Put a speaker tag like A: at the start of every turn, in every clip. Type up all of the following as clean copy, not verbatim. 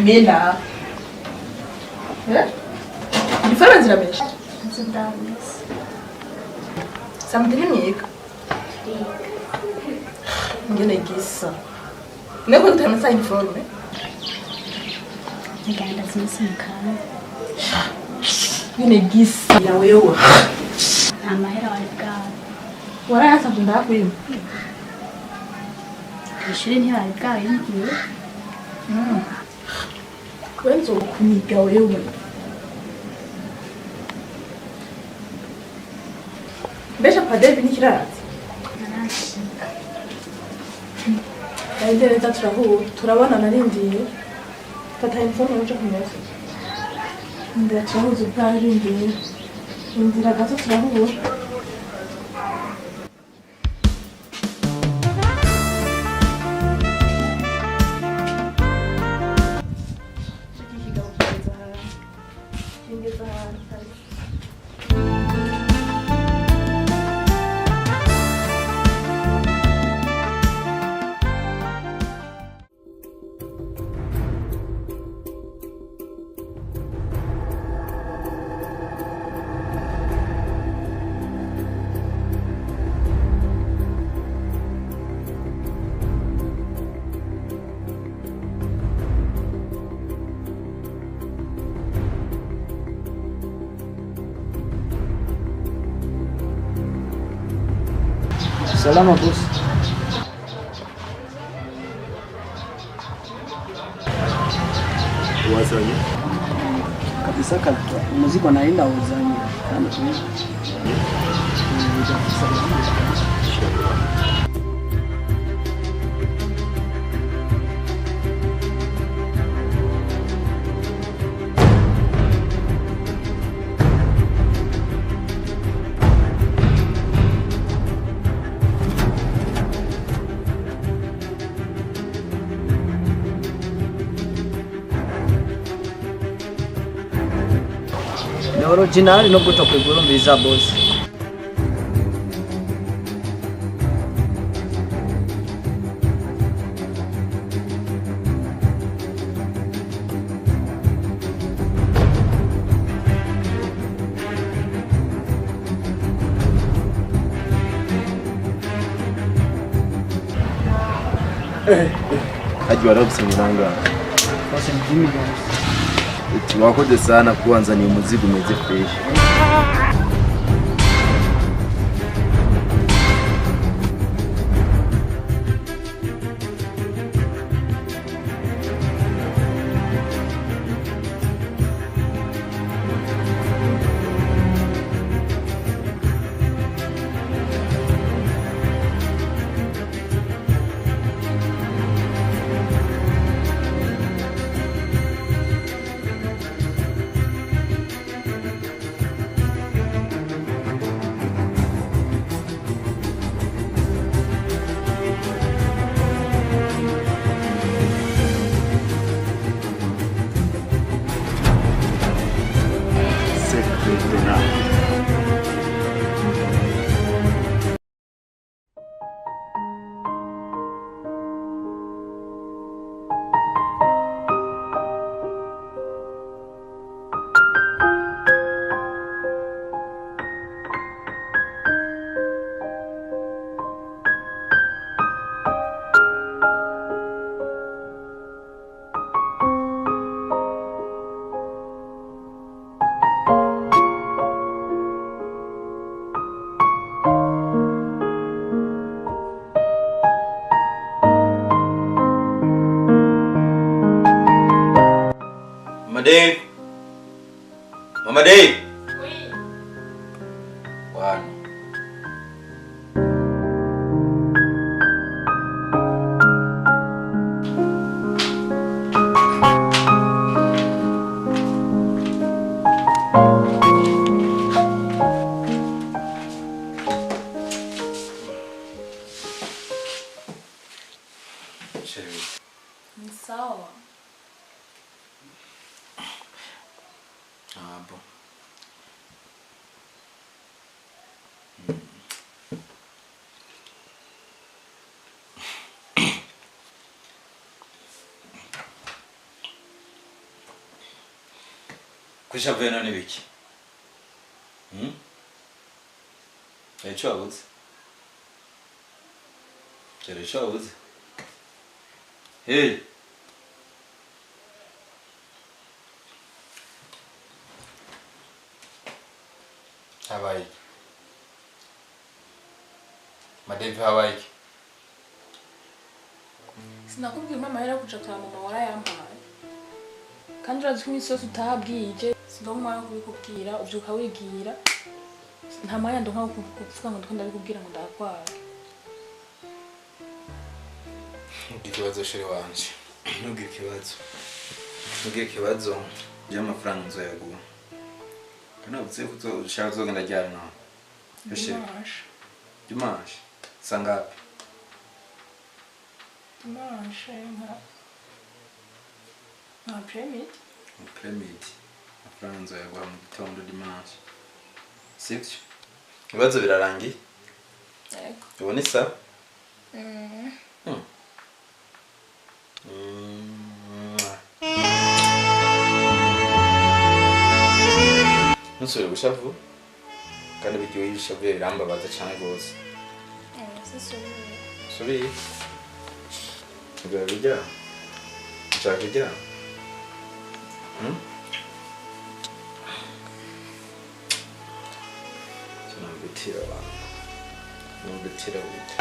A: Mena. Diferența la mine.
B: Sunt Agnes.
A: S-am întâlnit mic. Ngene gisa. Ne kwenta ngisa informe.
B: Ngenda simsimkhaya.
A: Ngene gisa ya wewe.
B: Amahera walibwawe.
A: Warayaza kunda kwini.
B: Ishuri ntibalibwawe ngiye.
A: Kwenza ukuniga wewe. Besha padeli nikirazi. Neza turabona narindiye fata informe uje kumeza ndira turahuza ubwarindiye indira gato turahura
C: Salama boss.
D: Wazanye
C: Kabisa muziki anaenda uzani. Kama tu. Ni original no kutokwegura mbiza boss.
D: Ajua kusinyanga.
C: Basi mjini boss.
D: Tuwakoze sana kuanza ni muziki umeze fresh. Dave. Mama Dave.
A: Oui.
D: Bwana.
A: Ni sawa.
D: Hapo.
E: Kushavuye none biki? Echo wabuze? Chere echo wabuze? Hey! Hawaii. Madevi Hawaii.
A: Sinakubwira mama yari kuja kwa mama warayampaye. Kandi urazi ko imisozi utahabwije, sindomwa kubikubwira, uvyuka wigira. Nta mwanya ndonka kuvuga ngo ndakunda bikubwira ngo ndakwara.
E: Ikibazo sheri wanje. Ntugire ikibazo. Je amafaranga nzoyaguha. Kana butse ushaka kuzogenda ryari nawe? Dimanche. Sangapi?
A: Dimanche nka premit.
E: Premit. Amafaranga nzoyaguha mu gitondo dimanche. Sibyo? Ibibazo birarangiye?
A: Yego.
E: Ubona isa? Nusubire gushavu kandi bigiye yishavuye birambabaza cyane rwose. Sorry. Ubwo bijya. Ushaka kujya? Tunambitira abantu. Nambitira bita.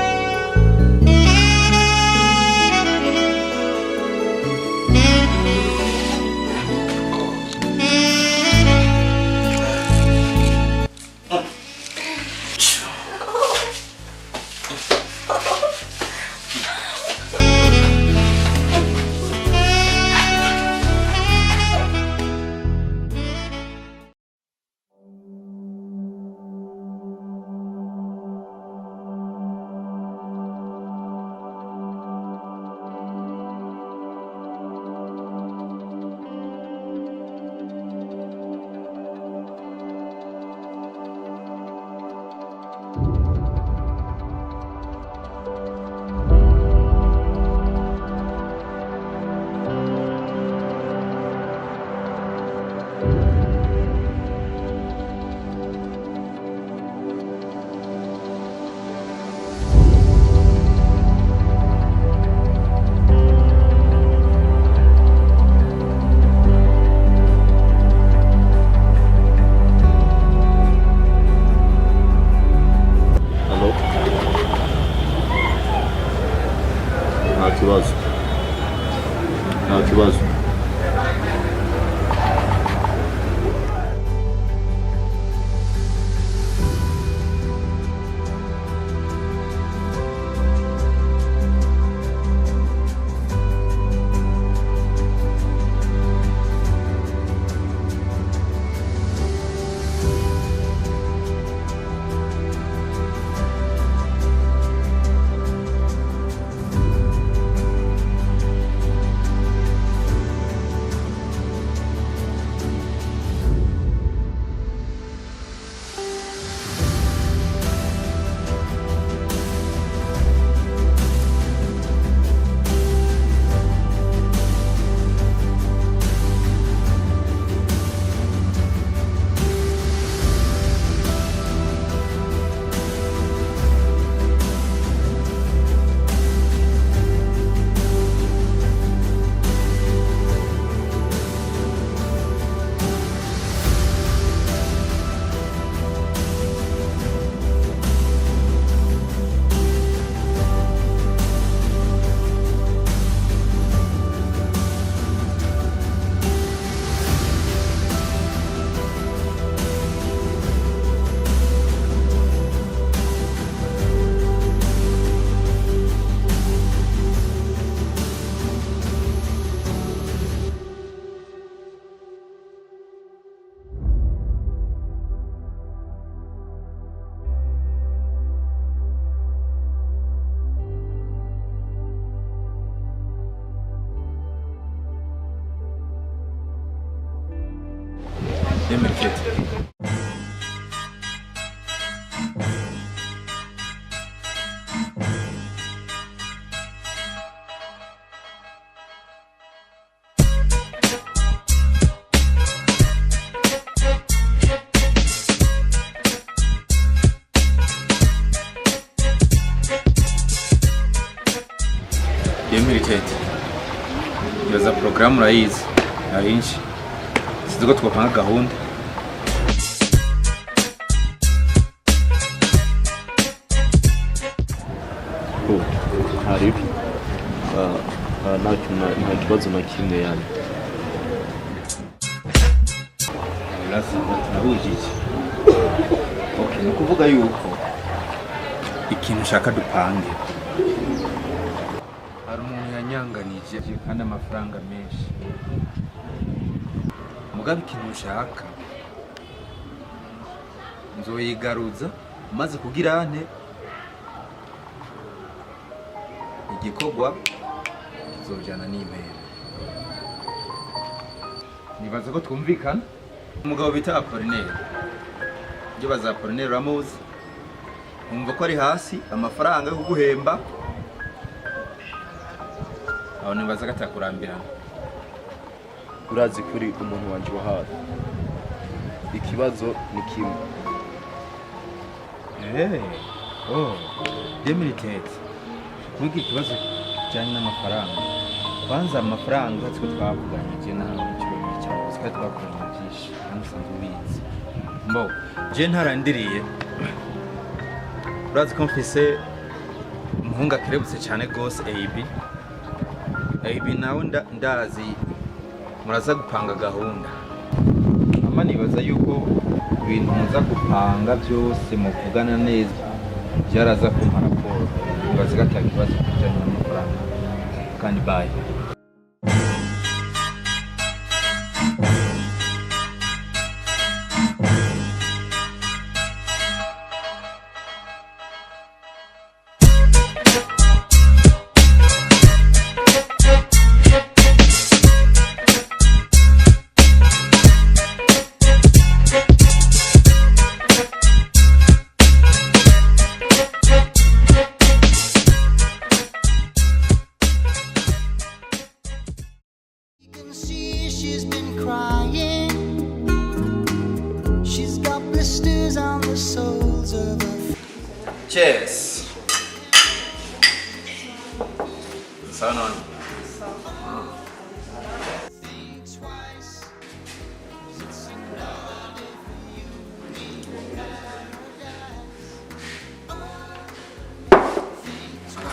F: Nta kibazo.
E: Memleket. Demeritete. Yoza program urayizi. Arinshi. Sizuko twapanga gahunda.
D: Hari nta kibazo na kimwe yani.
E: Urasa nahujije. Okay, ni kuvuga yuko ikintu ushaka dupange. Hari umuntu yanyanganije kandi amafaranga menshi. Mugabe ikintu ushaka nzoyigaruza maze kugira ante igikorwa kizojana n'imera. Nibaza ko twumvikana. Umugabo bita Apollinaire. Ibyo baza Apollinaire Ramos. Umva ko ari hasi amafaranga yo kuguhemba. Aho nibaza gatakurambirana.
D: Urazi kuri umuntu wanje wa hafi. Ikibazo ni kimwe.
E: Demeritete. Kuki ikibazo cyane n'amafaranga. Kwanza amafaranga twiko twavuganye nawe cy'ibintu cyangwa twiko twakoranye byinshi n'usanzwe ubizi. Mbo je ntarandiriye. Urazi ko mfise umuhungu akerebutse cyane gose AB nawe ndazi muraza gupanga gahunda. Mama nibaza yuko ibintu muza gupanga byose muvugana neza byaraza kumpa raporo. Nibaza gatakibazo kijanye n'amafaranga. Kandi bye.
F: She's been crying. She's got blisters on the soles of her feet.
E: Cheers. Sound on.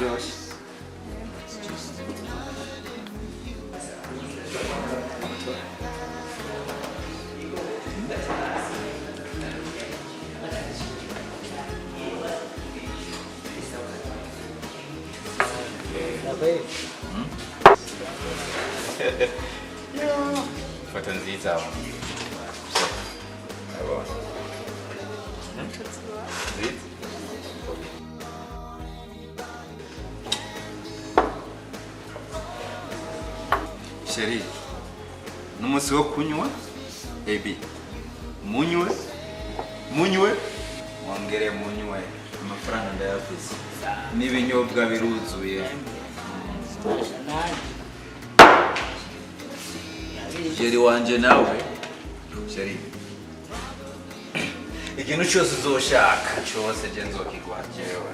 E: Josh. Foto nziza wa. Abo. Sheri. N'umunsi wo kunywa AB. Munywe. Mwongere munywe. Amafaranga ndayafise. N'ibinyobwa biruzuye. Sheri wanje nawe. Sheri. Ikintu cyose uzoshaka cyose je nzokiguha jewe.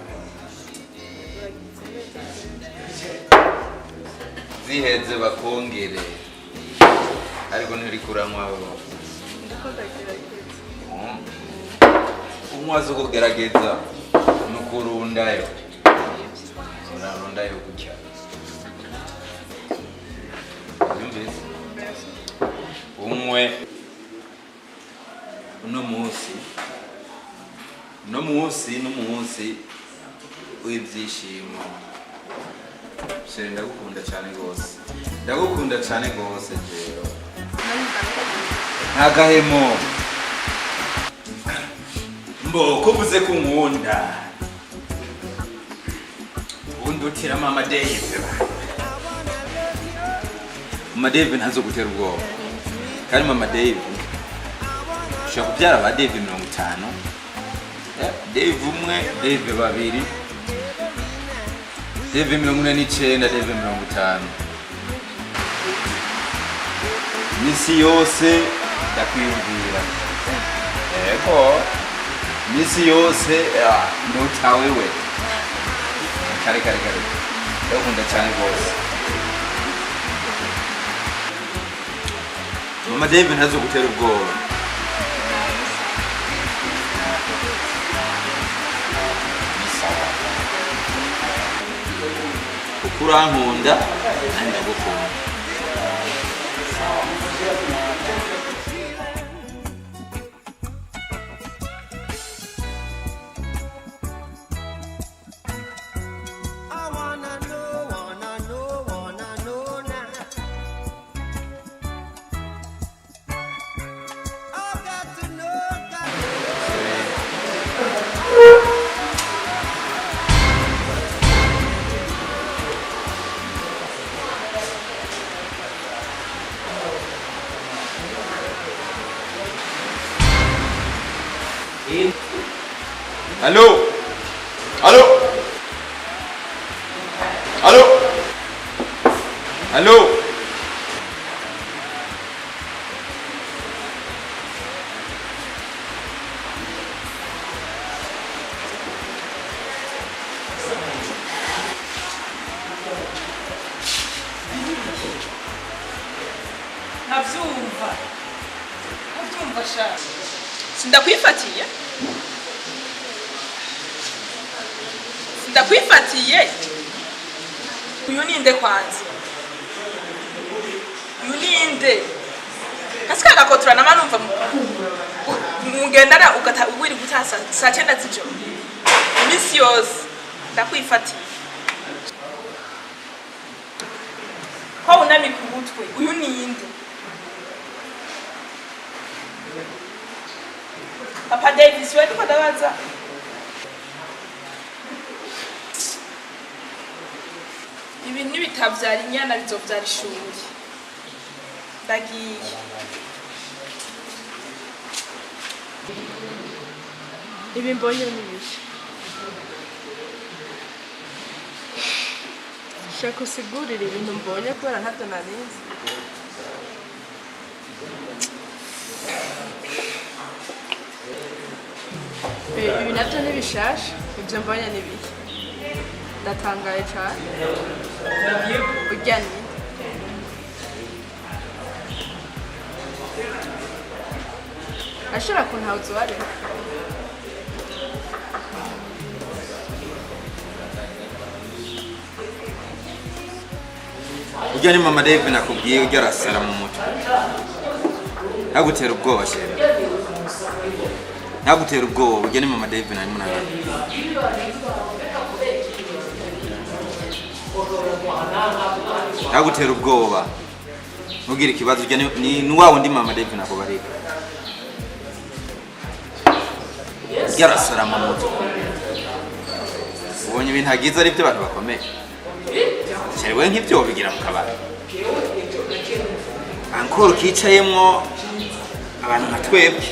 E: Ziheze bakongere. Ariko ntirikuranwa abo. Umwazo kugerageza nukurundayo. Urarundayo kucya. Yumvise. Umwe uno munsi w'ibyishimo. Sheri ndagukunda cyane gose jewe. Ntagahemo. Mbo kuvuze ko nkunda. Undutira Mama Dave. Mama Dave ntazo gutera ubwoba. Kandi Mama Dave ushaka kubyara ba Dave 50. Dave umwe, Dave babiri. Dave 49, Dave 50. Misi yose ndakwiyumvira. Ego. Misi yose ndutawewe. Kare. ndakunda cyane rwose. Mama David ntazo gutera ubwoba. Ukurankunda kandi ndagukunda. Allô? Allô? Allô? Allô?
A: Navyumva sha. Sindakwifatiye? Ndakwifatiye. Uyu ninde kwanza? Uyu ninde? Kasika gakotura na manumva mugendana ugata wiri gutasa saa 9 z'ijoro. Imisi yose ndakwifatiye. Ko unami kumutwe. Uyu ninde? Papa Davis wewe ko ndabaza. Ibintu bitavyara inyana bizovyara ishuri. Ndagiye. Ibi mbonye n'ibiki. Shaka usigurire ibintu mbonye kubera ntavyo narinzi. Ibi navyo n'ibishasha, ivyo mbonye n'ibiki. Ndatangaye cyane. Urya ni ashobora kuntawuza uwari
E: Urya ni Mama David nakubwiye urya arasara mu mutwe. Ntagutera ubwoba shema. Ntagutera ubwoba urya ni Mama David na mwana. Ntagutera ubwoba. Ntugire ikibazo urya ni wawe ndi Mama David nako bareka. Urya arasara mu mutwe. Ubonye ibintu hagize ari byo abantu bakomeye. Shewe nk'ibyo bigira mu kabari. Ankoro kicayemwo abantu nka twebwe.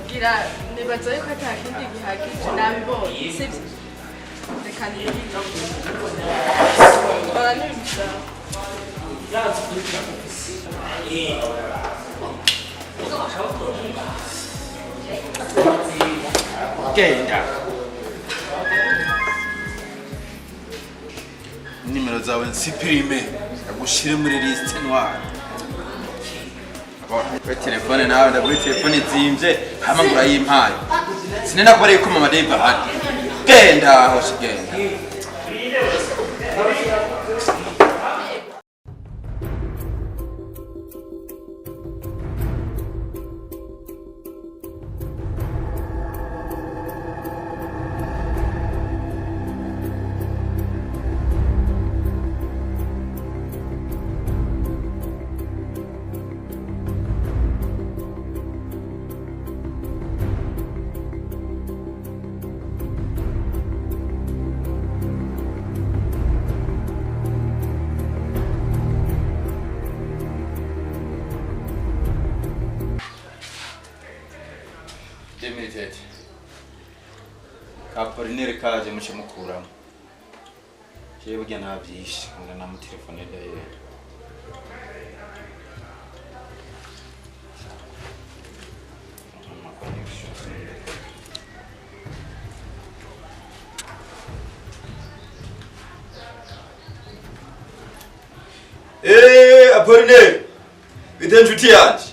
A: Gira nibaza yuko atakindi gihagije nabibonye sivyo. Reka niyo. Baranyumvira.
E: Genda. Nimero zawe nsipirime agushire muri liste noire. Kwa telefone nawe ndagura telefone zimvye hama ngura yimpaye. Sinenda kubareye ko Mama David ahandi. Genda aho shigenda. Demitete. Kaporinere kaje muce mukuramo. Je burya navyishe ngana mu telefone ndaye. Amakoni Apollinaire bite nshuti yanje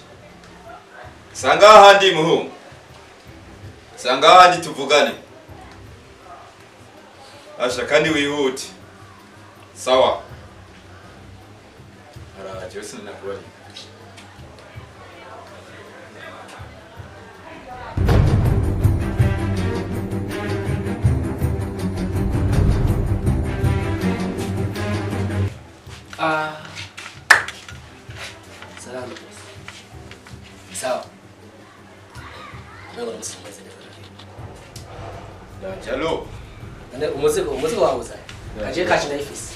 E: sanga ahandi muhungu sanga ahandi tuvugane asha kandi wihute sawa araje wese nakubari
C: Salama. Sawa. Ndio
E: Jalo
C: umuzigo wawe uzaye. Kaje kachi na ifisi.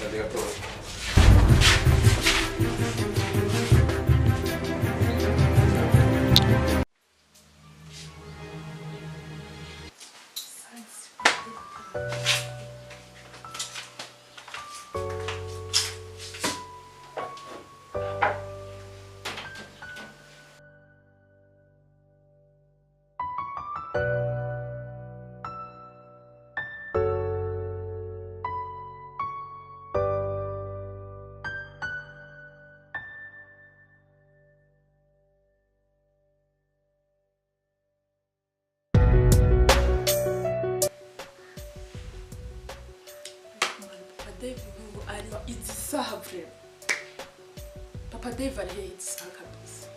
A: Papa Dave hates her kabisa.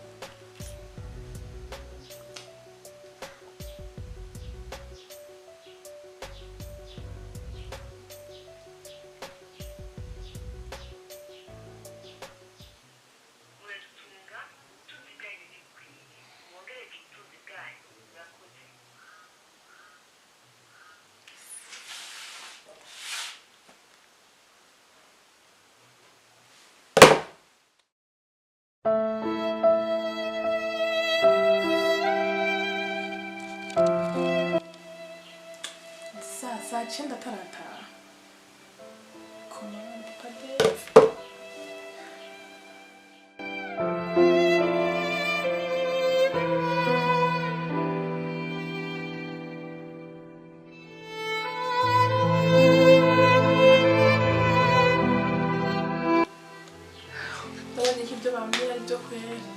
A: Saa 9 tarataha. Komanda Papa Dave. Ndabona ko ibyo bambwira ari byo kwera.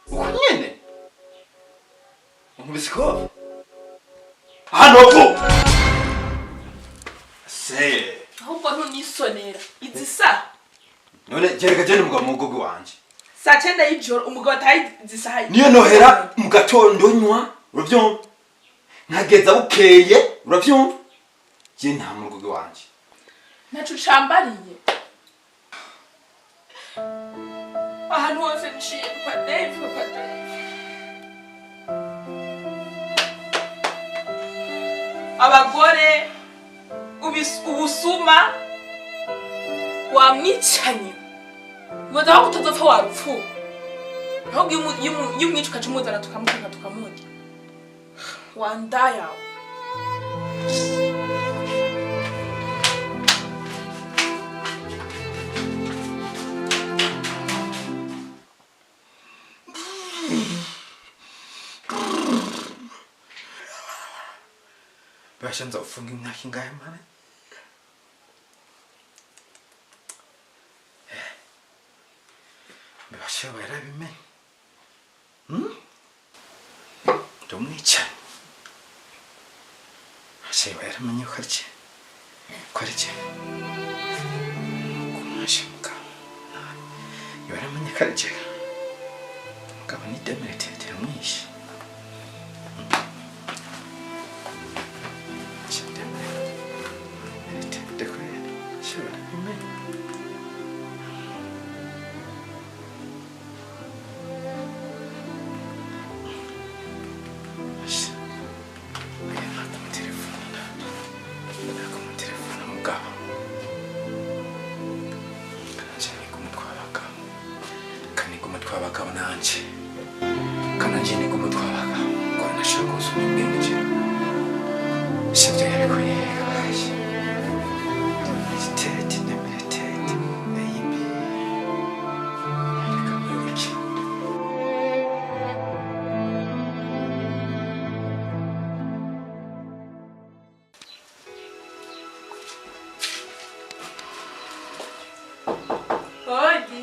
E: Unyene Umubisiko Hano Se
A: Ahubwo ntunisonera. Izisa.
E: None jereka jene mugabo mugogo wanje
A: Saa 9 y'ijoro umugabo atayi zisahaye.
E: niyo nohera mu gatondo nywa uravyumva nkageza bukeye uravyumva je nta mugogo wanje
A: Nacu cambariye. Ahantu hose nciye Papa Dave. Abagore ubusuma wamwicanye. Ngoza aho utazopfa warupfu. Ahubwo yumwica ukacumuzana tukamuteka tukamurya. Wandaya.
E: Basha nzofunga imyaka ingahe mane Basha barabimenye Ndumwica Basha baramenye ko arike Kumashinga Yaramenye ko arike Ngaba ni demeretete mwishi abagabo nanje kana nje ni kumutwa abagabo ngo nashaka gusubira ubwenge sivyo yabikuye tete nemetete baby reka mwiki
A: Odi.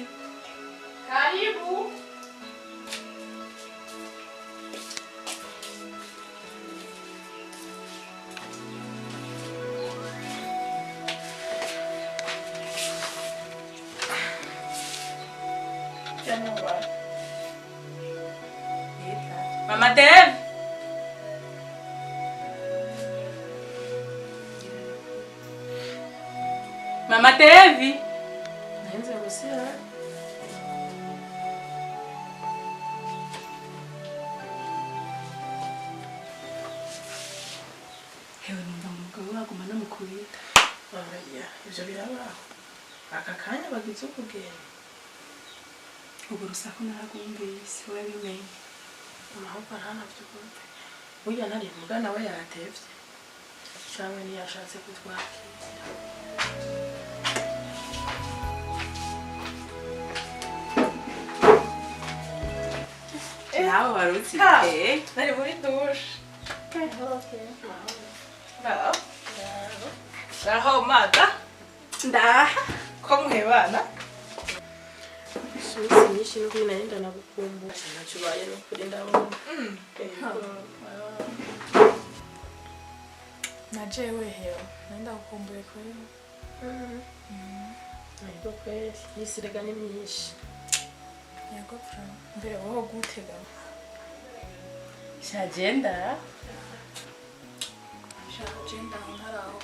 A: Karibu. Mama Dev. Mama Devi. Naenze kusia. Hewe numva umugabo waguma namukubita.
G: Mariya, ivyo birabaho. Aka kanya bagize ukugenda.
A: Ubwo rusaku naragumvise urabimenye.
G: Amahoko ntanavyo kumva. Burya nari muga nawe yatevye. Canke ntiyashatse kutwakira.
A: Nawe warutse.
G: Nari muri dushe. Raho mata.
A: Ndaha.
G: Ko muhebana? Sisi nishi nuko inaenda na kukumbu. Nachubaye no kuri ndabona.
A: Na jewe hewe. Naenda kukumbuye kweli.
G: Naido kweli. Yisirega ni myinshi.
A: Yego fra. Mbere wowe gutega.
G: Shagenda.
A: Shagenda ntaraho.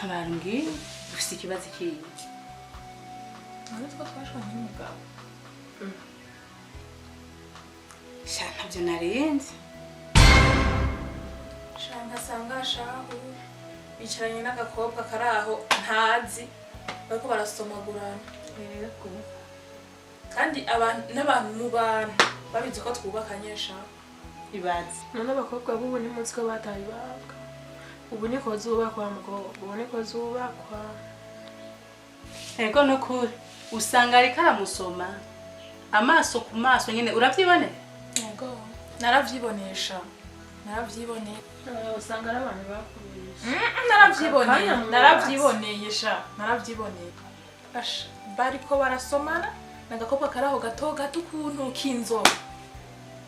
H: Habarumbwiye ufite ikibazo kiyi
A: None two twashanye n'umugabo.
H: sha ntabyo narenze
A: Shanga sanga shahu. Bicaranye n'agakobwa karaho ntazi. Bariko barasomagurana.
H: yego
A: Kandi n'abantu mu bantu babizi ko twubakanye shahu.
H: ibaze
G: None abakobwa bubu ni munsi ko bataye ibanga. Ubu niko zubakwa mukobwa. Ubu niko zubakwa.
H: yego no kuri usanga ariko aramusoma amaso ku maso nyine urabyibonera
A: Yego. Naravyibonesha. Naravyiboneye.
G: Usanga ari abantu bakubisha.
A: Naravyiboneye.
G: Akanya
A: Naravyiboneye sha. Naravyiboneye. Asha bariko barasomana n'agakobwa karaho gato ukuntu kinzo.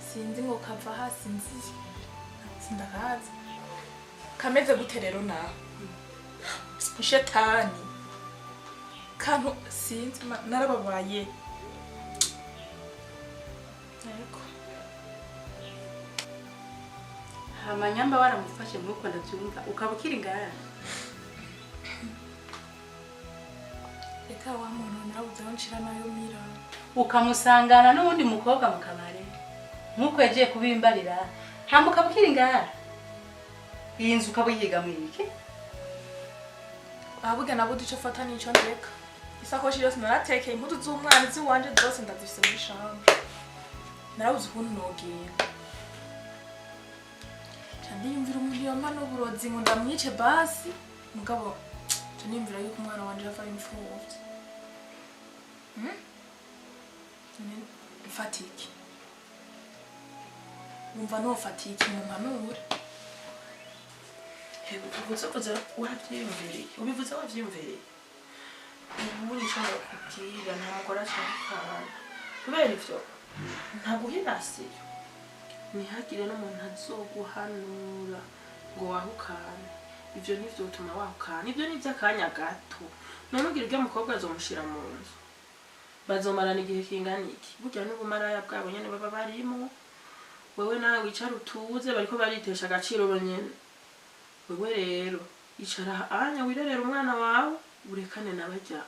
A: Sinzi ngo kava hasi nzi. Sindakazi. Kameze gute rero nawe? Shetani. Kantu sinzi narababaye. Yego.
H: amanyamba waramufashe nk'uko ndabyumva ukaba ukiri ngara
A: Reka wa muntu narabuze aho nshira nayo mira.
H: ukamusangana n'uwundi mukobwa mu kabare nk'uko yagiye kubimbarira hama ukaba ukiri ngara iyi nzu ukaba uyiga muri iki
A: Abuge nabude ico fata nico ndeka. Isakoshi yose naratekeye impuzu z'umwana ziwanje zose ndazifise muri chambre. Narabuze ukuntu nogenda. Ndiyumvira umuntu yamana uburozi ngo ndamwice basi mugabo tunimvira yuko umwana wanje yava imfuvye. Fatiki. Numva no fatiki mu mpanure.
G: Ubivuze wavyiyumviriye. Ubivuze wavyiyumviriye. Ubu nico ndakubwira nta mugore ashaka. Kubera ivyo ntaguhirasiyo. Ntihagire n'umuntu azoguhanura ngo wahukane. Ivyo nivyo utuma wahukana. Ivyo ni vy'akanya gato. None ugira urya mukobwa azomushira mu nzu. Bazomarana igihe kingana iki? Burya n'ubumaraya bwabo nyene baba barimo. Wewe nawe wicara utuze bariko baritesha agaciro bonyene. Wewe rero icara anya wirerera umwana wawe urekane nabajya.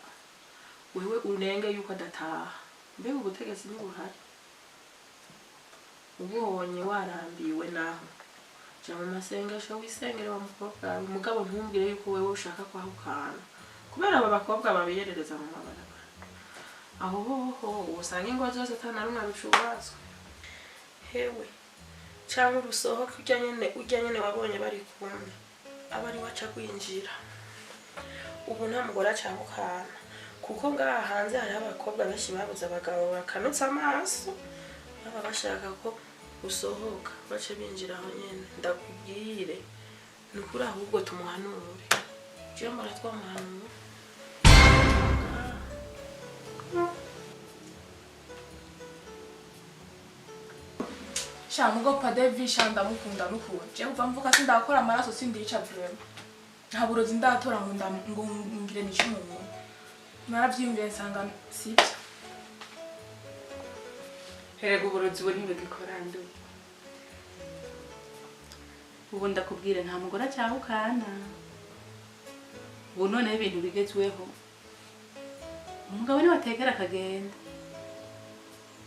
G: Wewe unenge yuko adataha. Mbega ubutegetsi ni buhari. Ubonye warambiwe naho jya mu masengesho wisengere wa mukobwa wawe umugabo ntumbwire yuko wewe ushaka kwahukana kubera aba bakobwa babiyerereza mu mabarabara aho hoho usanga ingo zose atana rumwe rucubatswe hewe cyangwa urusohoka ujya nyene wabonye bari kumwe aba ari waca kwinjira ubu nta mugore acahukana kuko ngaha hanze hariho abakobwa benshi babuze abagabo bakanutse amaso baba bashaka ko usohoka bace binjira aho nyene ndakubwire ni ukuri ahubwo tumuhanure jewe mbona twamuhanura
A: Shamugo Padevi ndamukunda nukuwe. Je kuva mvuka sindakora amaraso sindica vrema. Nta burozi ndatora ngo ngire nico umuntu. Naravyiyumviye nsanga sibyo.
H: Herego uburozi bo ntibigikora ndo. Ubu ndakubwire nta mugore cyahukana. Ubu none ibintu bigezweho. Umugabo ni wategera akagenda.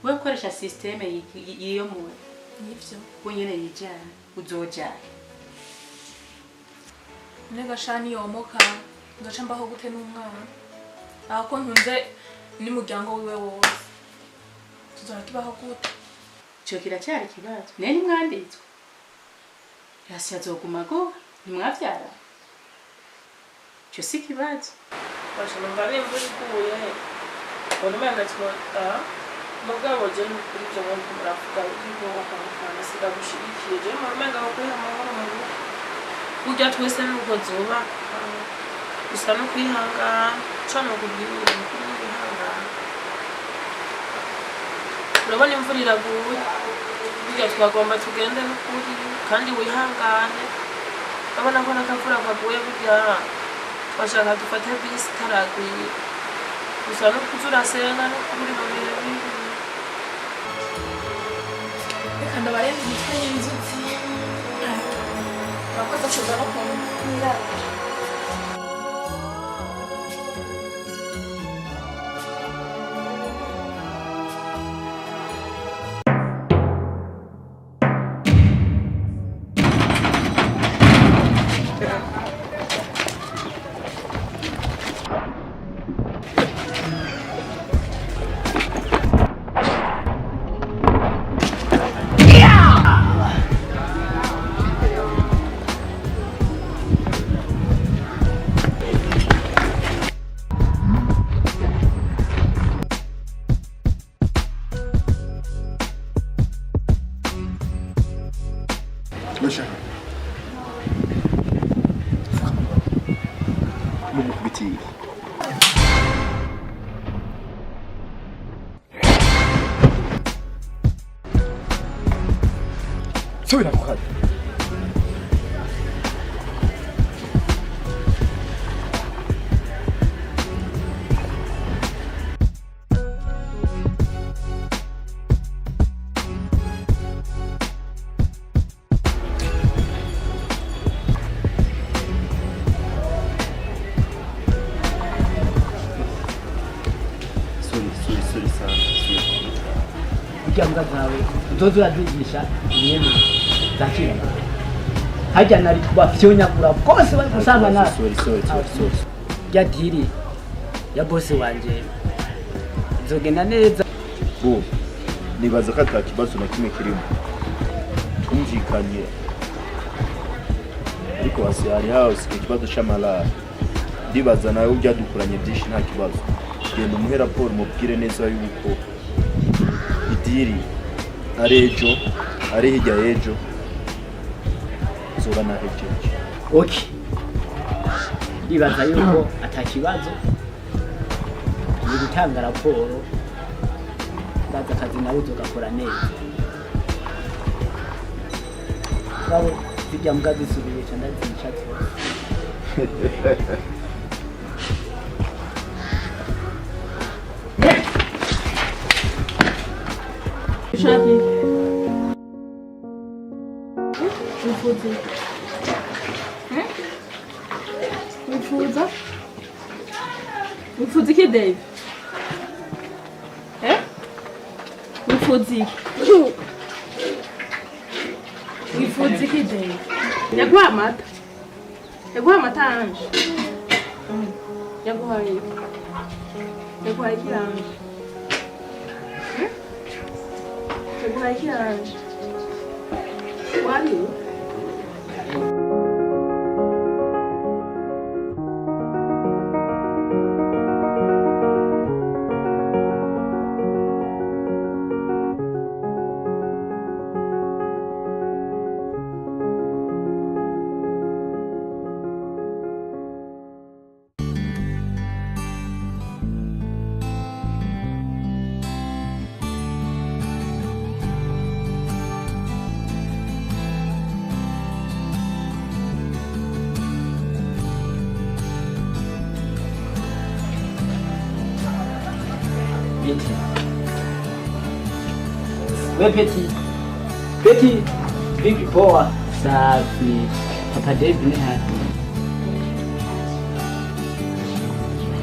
H: We koresha systeme yiyo muwe.
A: Nivyo.
H: Kunyene yijana uzojana.
A: Nega shani yomoka ngaca mbaho gute n'umwana. Ako ntunze ni muryango wiwe wose. Tuzora tubaho gute.
H: Cyo kiracyari kibazo. Neni mwanditswe. Yasi azoguma go nimwavyara. Cyo si kibazo.
G: Basho numva nimba ikuye bona manga twota mugabo je kuri byo ngo muravuga yuko bakamukana siga gushigikiye je mu manga ko kwiha amahoro mu rugo ujya twese nuko zoba gusa no kwihanga cano kubwira kwihanga urabona imvura iraguye bijya twagomba tugende n'ukuri kandi wihangane urabona ko nakavura kaguye burya twashaka dufate bisi taraguye gusa no kuzura sena no kuri mu bihe bibi
A: Reka ndabarenze imitwe y'inzuzi. Bakoze kuza no kumira.
D: Mesha. Mumukubitiye. Subira ku kazi. Sorry sana.
I: Icyambwa zawe uzoza urazigisha ibintu zakira hajya nari kubafyonyagura bwose bari gusanga na
D: Sorry.
I: ya diri ya boss wanje izogenda neza
D: Bo. Nibaza ko ata kibazo na kimwe kirimo. Twumvikanye. Ariko hasi hari house ikibazo cy'amalari. Ndibaza nawe ujya dukuranye byinshi nta kibazo. Genda umuhe raporo mubwire neza yuko idiri ari ejo ari hirya y'ejo zoba nahejeje.
I: okay ndibaza yuko atakibazo ni gutanga raporo ndaza akazi nawe uzogakora neza bravo zijya mbwa zisubiye cyane ndazica
A: Shaki. Wifuza. Wifuza? Wifuza iki Dave? Wifuza iki? Wifuza
G: wifuza iki Dave? Yaguha amata? Yaguha amata Ange? Yaguhaye iki? Yaguhaye iki Ange? Yaguhaye iki Ange? Wari?
I: Petit. We Petit. Petit. Vipi poa? Safi. Papa Dave ni hapa.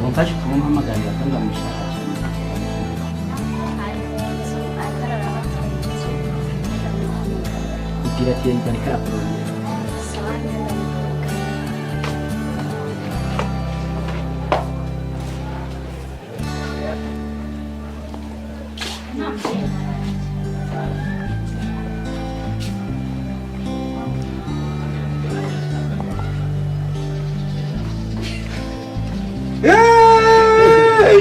I: Wamfashi kumuhamagara kanga mushaka cyane. Kugira ati yari karakorona.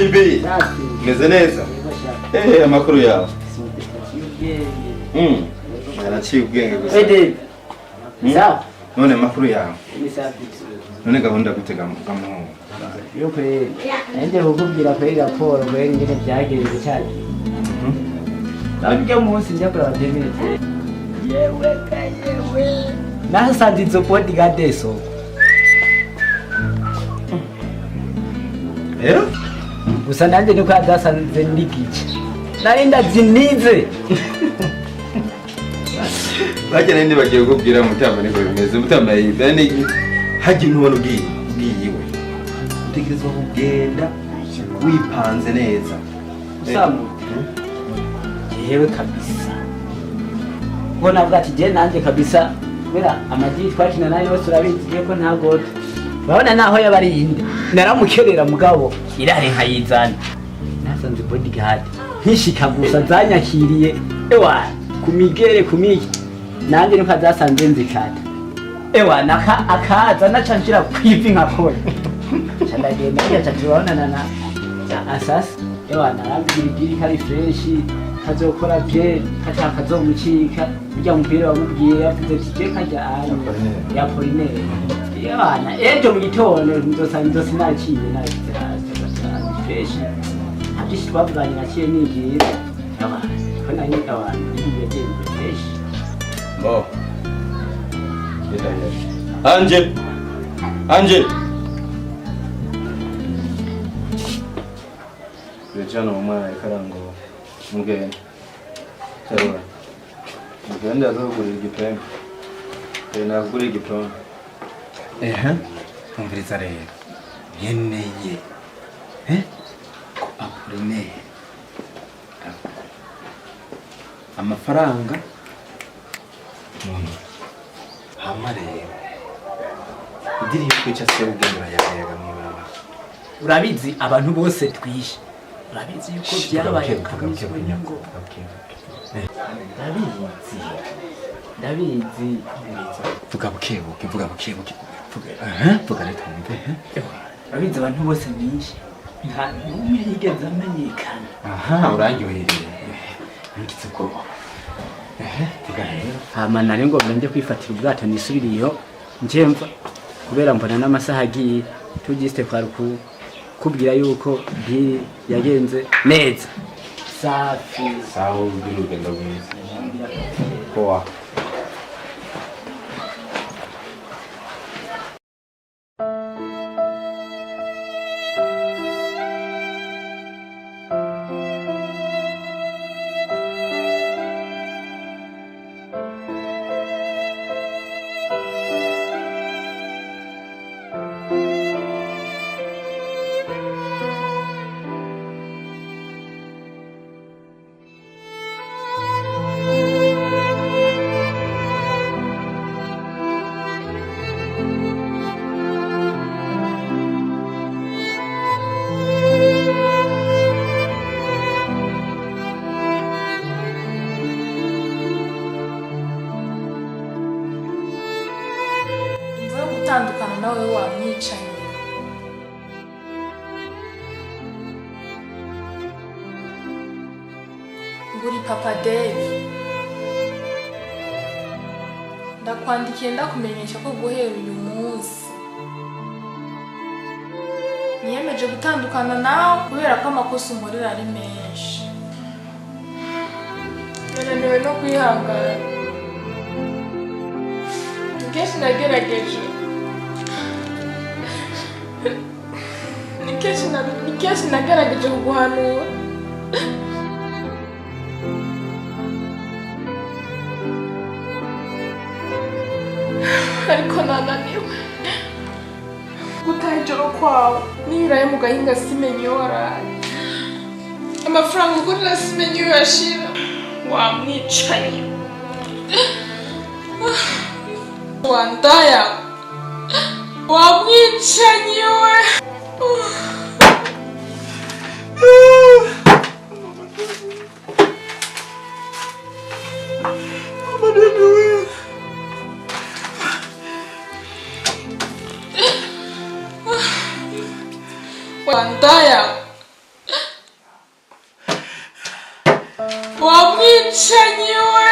E: Ibi meze neza amakuru yawe araciye ubwenge gusa none amakuru yawe none gahunda gutega muhungu
I: yo kweli ende kukubwira kweli raporo kweli ngene byagenze cyane nabyo munsi njya kuri abademirite yewe nasanze izo bodyguard eso gusa nanjye niko adasanze ndigice nari ndazinize
E: bagera ndi bagiye kukubwira mutamba niko bimeze mutamba yibane haje ntubona ugiyiwe utegerezwa kugenda wipanze neza
I: usamu yewe kabisa ngo navuga ati je nanjye kabisa kubera amagi twakina nayo yose urabizi ko ntagota urabona naho yabari yinde naramukerera mugabo irare nkayizana nasanze bodyguard nkishika gusa zanyakiriye ewa kumigere kumiki nanjye niko azasanze nzikata ewa naka akaza nacanshira kwivi nkakora chandagenda yacha turabonana na asasi ewa narambiri kari fresh kazokora bye kazomucika bijya mupira wamubwiye yavuze ati je kajya ya Polinaire yana ejo mu gitondo nzo sinaciye nagize fresh habishi twavuganye naciye nigiye abantu kana ni abantu yagenze fresh
E: bo Angel Rejana mama ikarango mugende cyarwa mugende azogurira igipembe nagurira igipembe umviriza rero nkeneye ko Polinaire amafaranga hama rero idiri kwica se ugendera yayaga mwibaba
I: urabizi abantu bose twishe urabizi yuko byabaye kabisa ngo ndabizi
E: vuga bukebuke vuga leta mwumve
I: urabizi abantu bose bishe nta n'umwe yigeze amenyekana
E: urangyohereye ngize ko vuga rero
I: hama nari ngo mbende kwifatira ubwato nisubiriyeho njemva kubera mbona n'amasaha agiye tugiste kwa kubwira yuko bi yagenze neza safi
E: sawa urugendo rwiza poa
A: nawe wamwicanye. Nguri Papa Dave. Ndakwandikiye ndakumenyesha ko guhera uyu munsi niyemeje gutandukana nawe kubera ko amakosa unkorera ari menshi. Nananiwe no kwihangana. Kenshi nagerageje. Ni kenshi nagerageje kuguhanura. Ariko nananiwe. Gutaha ijoro kwawe niyuraye mu gahinga simenye iyo waraye. Amafaranga ugurira simenye iyo yashira. Wamwicanye. Wandaya. Wamwicanye we. Wandaya. Wamwicanye we.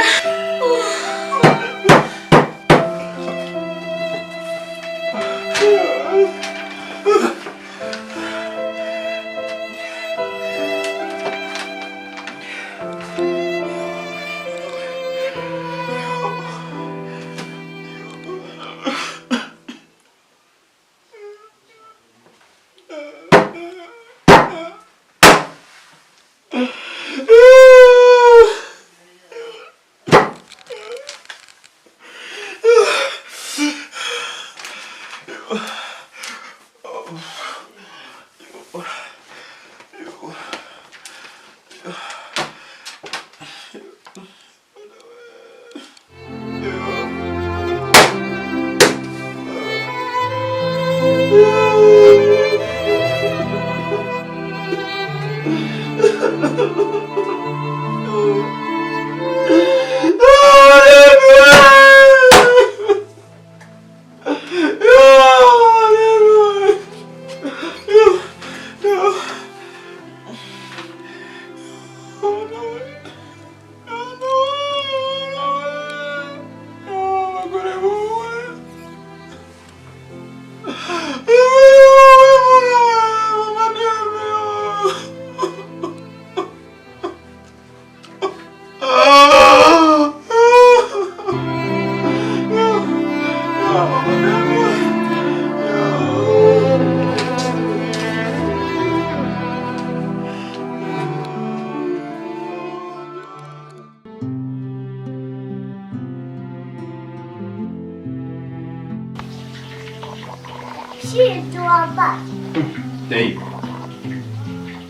E: Dave.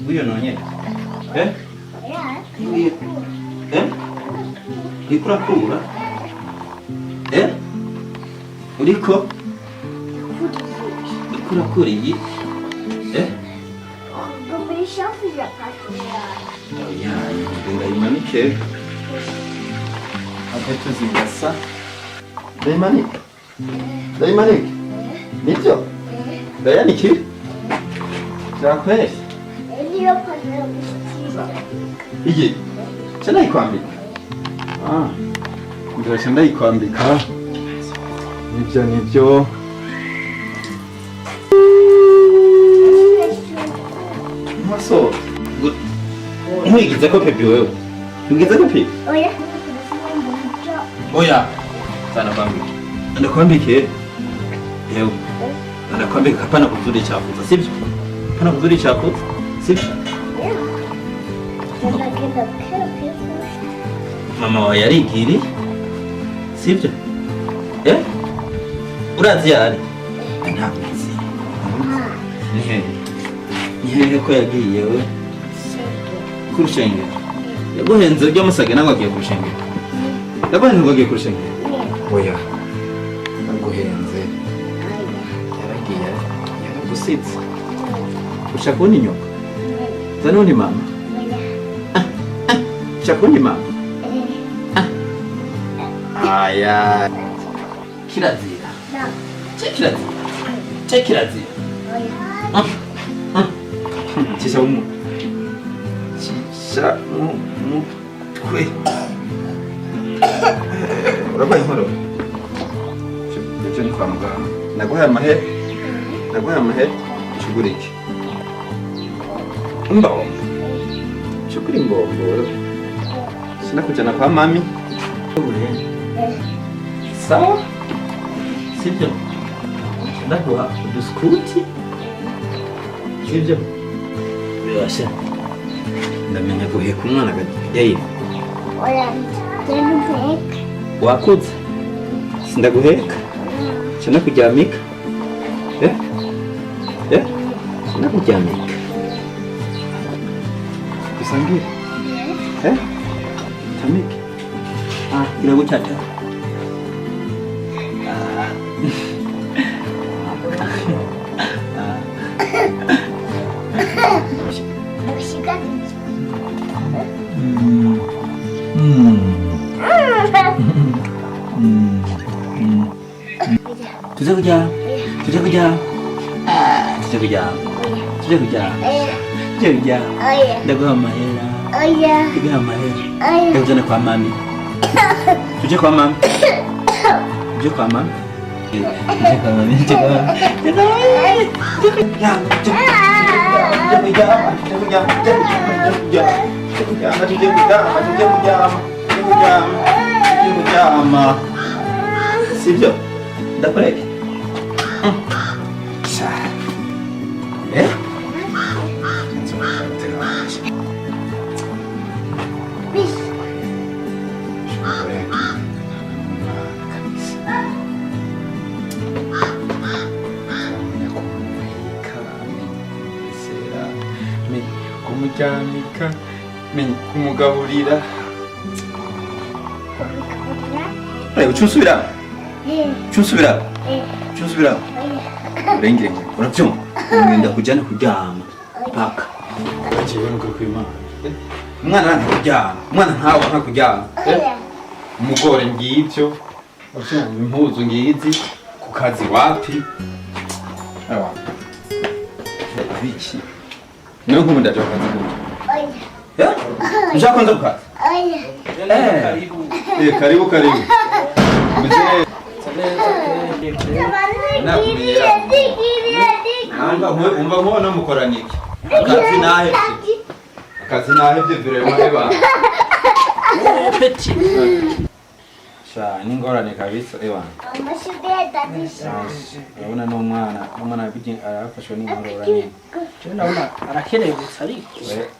E: Huyo nonye. Ikura kura. Uriko? Ikura kuri iyi. Ya, ndenga imanike. Apeto zingasa. Daimanike. Daimanike. Nibyo? Dayaniki? Zakwezi. Iyi. Chana ikwambika. Ndio chana ikwambika. Nibyo. Maso. Good. Ngize ko pepe wewe. Ngize ko pepe. Oya. Sana kwambika. Ndakwambike. Yeo. Anakwambia hapana kuzuri chafuza, sivyo? Hapana kuzuri chafuza, sivyo? Mama wa yarigiri, sivyo? Urazi yari? Ntabizi. Nihehe ko yagiye we? Kurushenge. Yaguhenze ujya musage nangwa agiye kurushenge. Yaguhenze ngo agiye kurushenge. Oya. Naguhenze. Usitse. Ushaka undi nyoka? Zana undi mama? Ushaka undi mama? Aya. Kirazira. Kirazira.
I: cyo kirazira cisha mutwe urabaye inkoro cyo ni kwa muganga naguhaye amahera kigurike mbao chukuri mbombo sinakujana kwa mami sawa sibyo ndaguha uduskuti sibyo birasha ndamenya guheka umwana yayi wakuze sindaguheka sinakuryamika sinakuryamika Sangir? Tamik? Ila gucata. Sudah kejam. Ndaguha amahera. Ndaguha amahera. Ndakujana kwa mami. Tuje kwa mami. Sibyo? Ndakureke. Kumujyamika kumugaburira ucunsubira urengere urabyumva ngenda kujyana kuryama paka akibona kuri kwimana umwana ntakuryama umwana ntawe ntakuryama umugore ngibyo ucyumva impuzu ngizi ku kazi wapi biki niyo nk'ubu ndaje akazi gutya ushaka nza kukazi karibu umva nkubona mukoranye iki akazi nahebye virema eba n'ingorane kabisa eba urabona n'umwana arafashwe n'inkorora nyine
J: ndabona arakerebutse ariko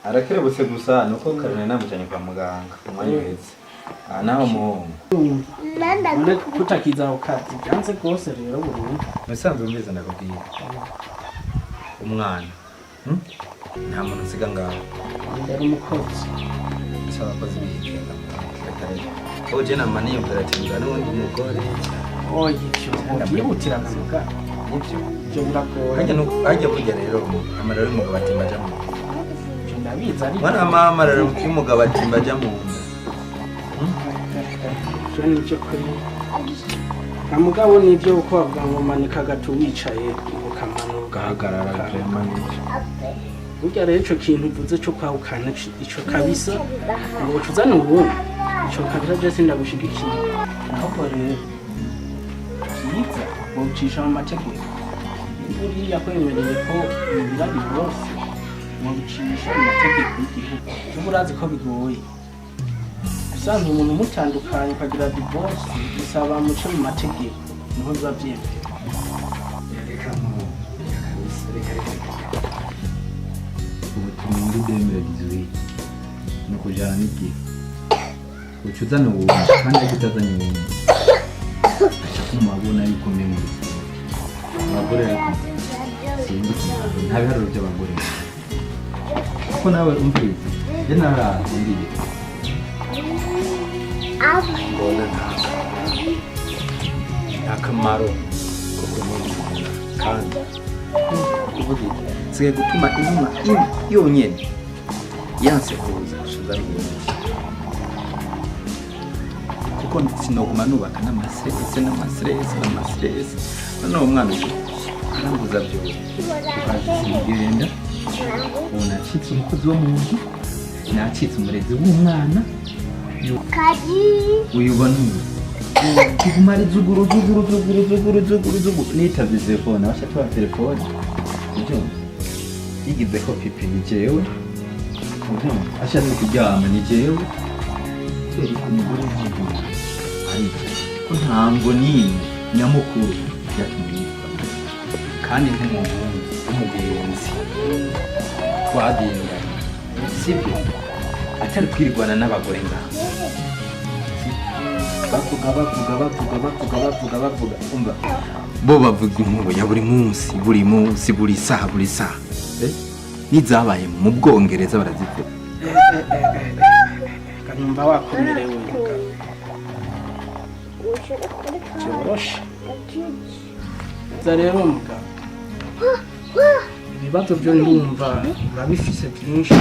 E: arakerebutse gusa nuko karine namujyanye kwa muganga umwanya uhetse naho muhungu
J: none kutakiza aho kazi byanze rwose rero burundu
E: musanzwe mbizi ndakubwira umwana nta muntu usiga ngaho
J: ndari umukozi
E: ese abakozi bigenga ubu jena mani yumvira ati ngo n'ubundi mugore
J: oya ibyo yihutirana muga ibyo biragoye
E: hajya burya rero amararo y'umugabo atimba ajya mu nda
J: ndabizi ariko
E: mwana amararo y'umugabo atimba ajya mu nda
J: cyo nicyo kuri na mugabo nibyo uko bavuga ngo manika gato wicaye ukamanura
E: ugahagarara n'icyo
J: burya rero icyo kintu uvuze cyo kwahukana icyo kabisa ngo ucuzane ubundi icyo kabisa byose ndagushigikiye ahubwo rero byiza ucisha mu mategeko buriya kwemereye ko ibira divorce mubicisha mu mategeko y'igihugu ubu urazi ko bigoye usanzwe umuntu mutandukanye ukagira divorce bisaba muce mu mategeko niho biba byemewe
E: ubu turi muri 2018 ni ukujyana n'igihe ucuzana ubundi kandi ariko utazanye ubundi aca kumubona yuko mwe abagore ariko sinzi kumwana nta biharuro by'abagore kuko nawe umviriza njye narahungiye mbona nta kamaro ko kumubona kandi kuvuga sigaye gutuma inuma yonyine yanse kuza gushuza n'ubundi kuko sinoguma nubaka n'amastress noneho umwana arambuza byose twagenda ubu nacitse umukozi wo mu nzu nacitse umurezi w'umwana uyubona kuguma ari zuguru nitavye telefone abasha twa telefone ubyumva yigize ko pipi ni jewe ubyumva ashatse kuryama ni jewe tweri ku mugore ntabwo ariko ko ntango nini nyamukuru yatumye kandi nk'umugenzi twagendanye sibyo atari kwirwana n'abagore ngaho bavuga umva bo bavuga inkuru ya buri munsi buri saha n'izabaye mu Bwongereza barazivuga
J: kanumva wakomerewe umugabo cyoroshe za rero umugabo ibibazo byo ndumva babifise byinshi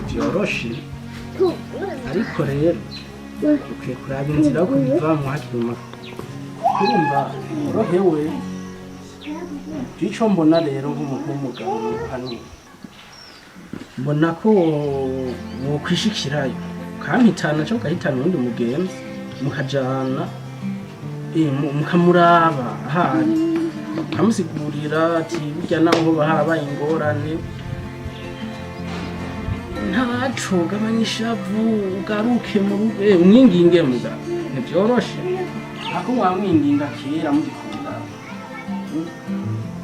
J: byoroshe ariko rero ukwiye kuraba inzira yo kubivamo hakiri mato urumva urohewe icyo mbona rero nk'umugabo hano mbona ko wokwishikirayo ukampitana cyangwa ugahitana uwundi mugenzi mukajana mukamuraba ahari ukamusigurira ati burya naho harabaye ingorane ntaco gabanya ishavu ugaruke mu rugo umwinginge muga ntibyoroshe ako wamwinginga kera mugikunda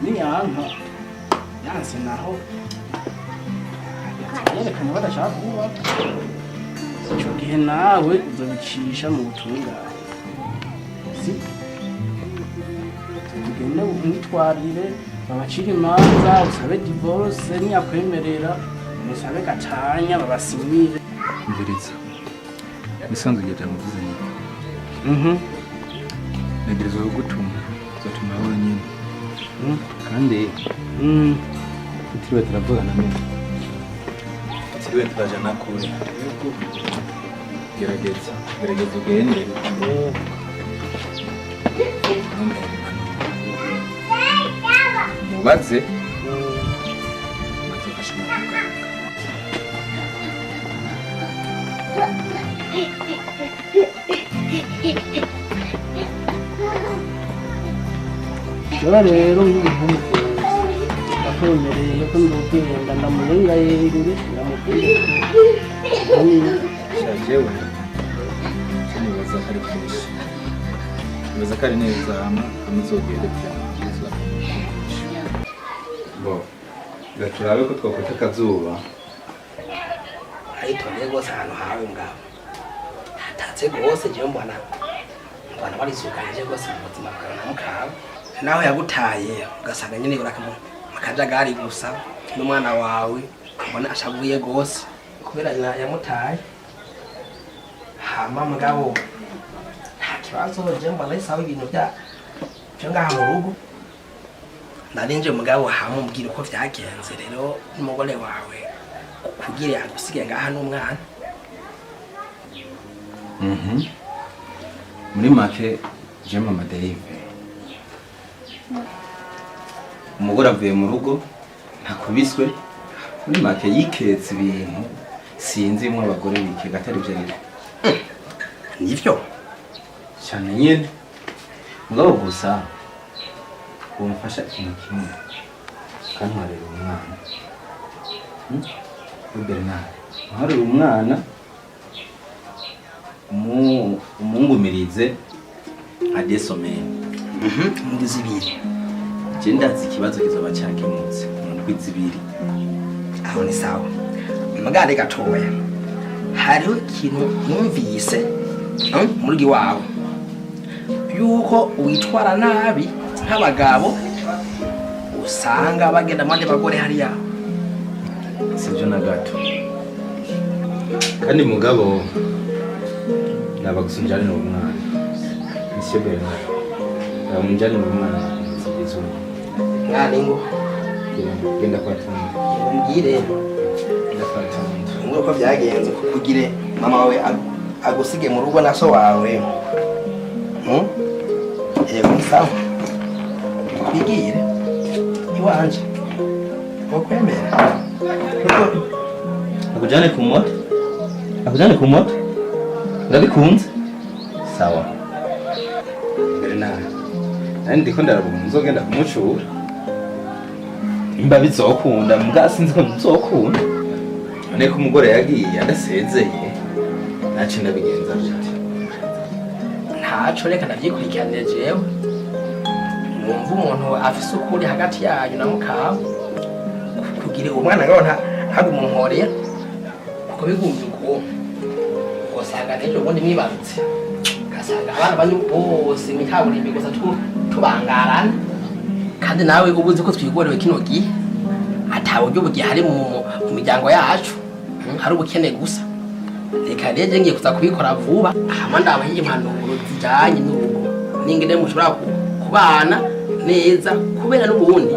J: niyanka yanse naho yerekana badashaka kuba icyo gihe nawe uzobicisha mu butungane si tugende umwitwarire babacira imanza usabe divorce niyakwemerera musabe gatanya babasimire
E: mbiriza bisanzwe geta muvuze nagiriza gutuma zatuma wenyine kandi turiwe turavugana none turiwe turajana kure gerageza ugende mubaze
J: Jora rero nk'umuhungu akwemereye ko ndogenda ndamurenga yegure ndamubwira ko
E: shajewe nibaza kari kenshi nibaza kari neza amuzogende byanjizwa bo gaturabe ko twakwita akazuba
C: ayitonde rwose ahantu hawe ngabo hatatse rwose jewe mbona barisukanyije rwose mu buzima bwawe na mukawe nawe yagutaye ugasanga nyine urakamu akajagari gusa n'umwana wawe ubona ashavuye rwose kubera yamutaye hama mugabo nta kibazo jewe mbona isaho ibintu byo ngaha mu rugo ndarinje mugabo hamubwira uko vyagenze rero n'umugore wawe kugira yagusige ngaha n'umwana
E: muri make je mama Dave umugore avuye mu rugo ntakubiswe muri make yiketse ibintu sinzi mwe abagore bikega atari byo rero
C: nivyo
E: cyane nyene mugabo gusa kumfasha ikintu kimwe kantwarira umwana Bernard ntwarira umwana umungumirize adesomene
C: ndwi zibiri
E: je ndazi ikibazo kizoba cyakemutse mu ndwi zibiri
C: aho ni sawa magare gatoya hariho ikintu numvise muri wawe yuko witwara nabi nk'abagabo usanga bagenda mande bagore hariya
E: sivyo na gato kandi mugabo nabagusunjane n'umwana Monsieur Bernard munjane n'umwana sigizo
C: ngani ngo
E: genda kwa Tunda
C: ngire ngo ko byagenze kugire mama wawe agusige mu rugo na so wawe yego sawa bigire iwanje wakwemera
E: akujane ku moto urabikunze sawa mbere nawe nari ndiko ndarabuga nzogenda kumucura imba bizokunda mbwa sinzi ko bizokunda none ko umugore yagiye adasezeye naci ndabigenza gute
C: ntaco reka ndavyikurikiranire jewe numva umuntu afise ukuri hagati yanyu na mukawe kugira umwana ngaho ntagume nkorera kuko bigumye uko usanga n'ejo bundi mwibarutse ugasanga abana banyu bose mwikaburimbi gusa tubangarana kandi nawe uba uzi ko twigorewe kino gihe ata buryo bugihari mu miryango yacu hari ubukene gusa reka rero ngiye kuza kubikora vuba hama ndabaha impanuro zijanye n'urugo n'ingene mushobora kubana neza kubera n'ubundi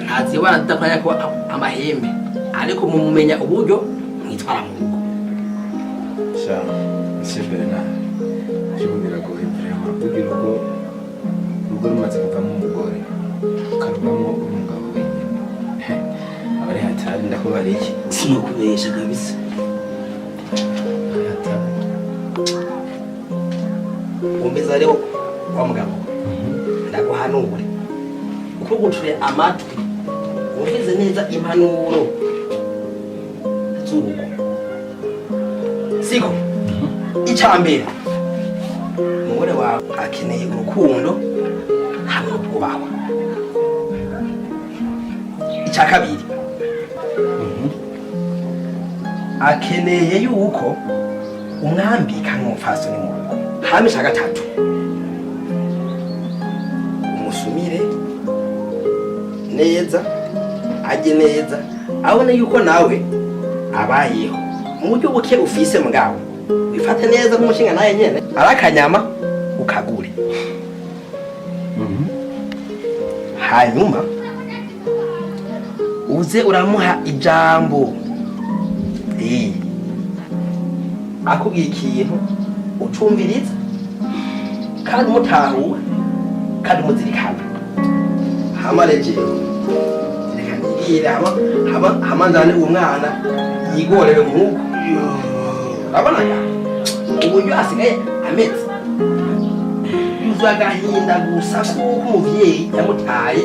C: ntazibana tudakoranya ko amahembe ariko mumumenya uburyo mwitwara mu rugo
E: sha sibere na kibonera go Ibrahim kugira urugo rumaze kuvamo umugore karubamo umugabo wenyine abari hatari ndakubara iki
C: sinukubesha kabisa umbeza rero wa mugabo ndaguhanure uko gucure amatwi uhize neza impanuro z'urugo siko icambere umugore wawe akeneye urukundo hamwe n'ubwubahwa icya kabiri akeneye yuko umwambika nk'umupfasoni mu rugo hama icya gatatu umusumire neza ajye neza abone yuko nawe abayeho mu buryo buke ufise mugabo wifate neza nk'umushinga nawe nyene arakanyama ukagure hanyuma uze uramuha ijambo akubwiye ikintu ucumviriza kandi umutahuwe kandi umuzirikana hama rejero reka nigire hama nzane umwana yigorewe nk'uko urabona ya uburyo asigaye ameze yuzuye agahinda gusa kuko umuvyeyi yamutaye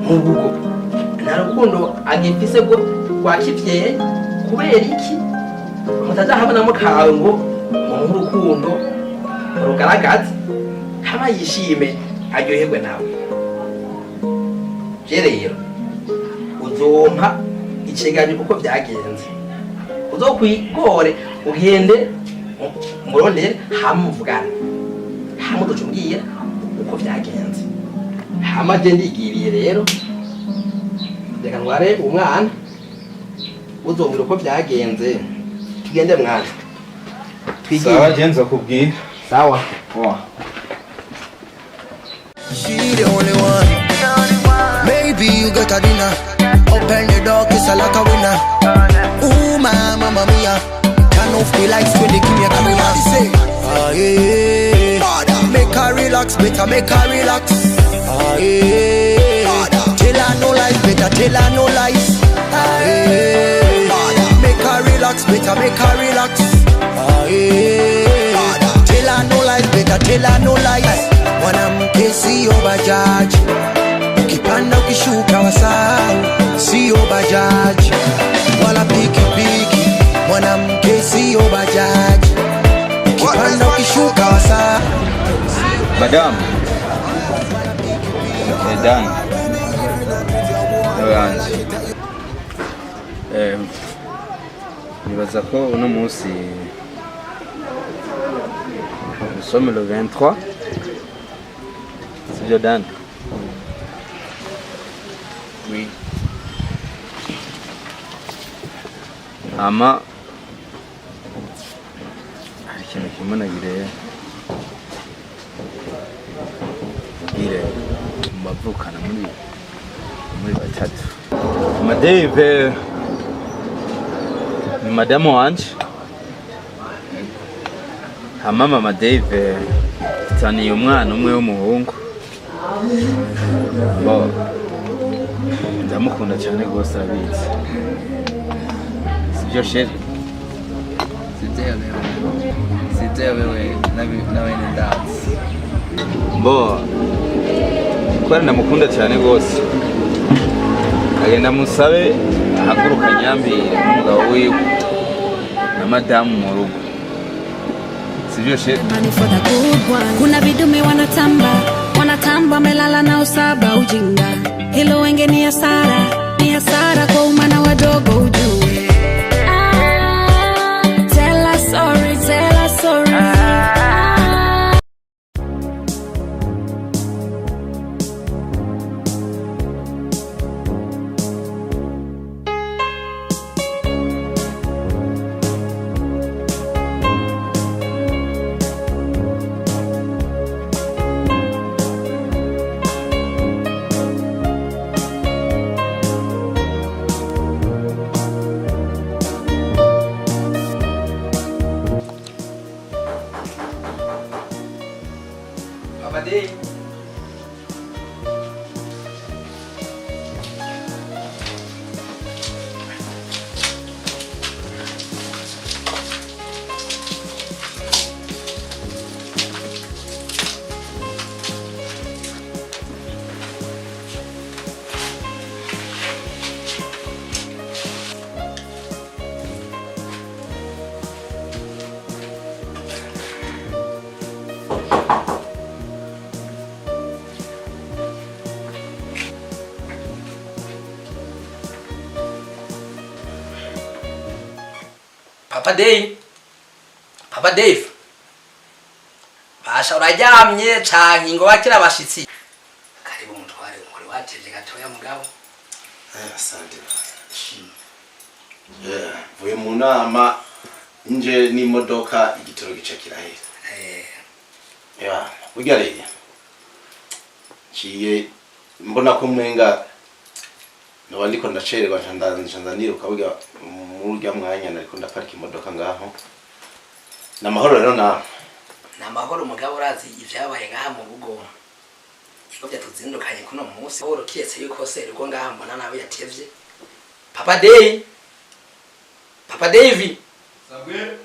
C: mu rugo nta rukundo agifise bwo rwa kivyeyi kubera iki mutazahabona mukawe ngo muhe urukundo rugaragaza hama yishime aryoherwe nawe je rero uzompa iceganyo uko vyagenze uzokwigore ugende murondere hamuvugana hamuducumbwira uko vyagenze hama je ndigiriye rero reka ntware umwana uzombwira uko vyagenze tugende mwana twigiye
E: sawa je nzokubwira
C: sawa
F: She the only one. Maybe you got a dinner. Open the door, kiss a lot of winner. Ooh, mamma mia. Turn off the lights when they give me a camera. Ah, yeah. Make her relax, better make her relax. Ah, yeah. Tell her no lies, better tell her no lies. Ah, yeah. Make her relax, better make her relax. Ah, yeah. Tell her no lies, better tell her no lies. Mwanamke sio bajaji, ukipanda ukishuka wasahau, sio bajaji wala pikipiki. Mwanamke sio bajaji, ukipanda ukishuka wasahau.
E: Madam Dan Orange nibaza ko uno munsi usome le 23 sivyo Dan? Oui. Ama hari ikintu kimwe nagire mavukana muri batatu. Madave ni madamu wanje, hama mama Dave taniye umwana umwe w'umuhungu. Bo ndamukunda cyane rwose arabizi sibyo sheri
K: sibyo wewe nawe ni ndazi
E: mbo kubera ndamukunda cyane rwose agenda musabe ahaguruka nyambire n'umugabo wiwe na madamu mu rugo sivyo sheri
L: kuna vidume wanatamba melala na usaba ujinga hilo wenge ni hasara kwa umana wadogo ujue tell us sorry
C: Papa Dave. Papa Dave. Basha urajyamye canke ngo bakira abashitsi. Karibu mutware umuri watevye gatoya mugabo.
D: Asante. Vuye mu nama nje n'imodoka igitoro gice kirahera. Burya rero. Ciye mbona ko mwenga no ndiko ndacererwa ncanza niruka burya murya mwanya nariko ndaparika imodoka ngaho. Namahoro rero na.
C: Namahoro mugabo urazi ivyabaye ngaha mu rugo. Iko byatuzindukanye kuno munsi. Oro kiyetse yuko se rugo ngaha mbona nawe yatevye. Papa Dave.
E: Sabwe.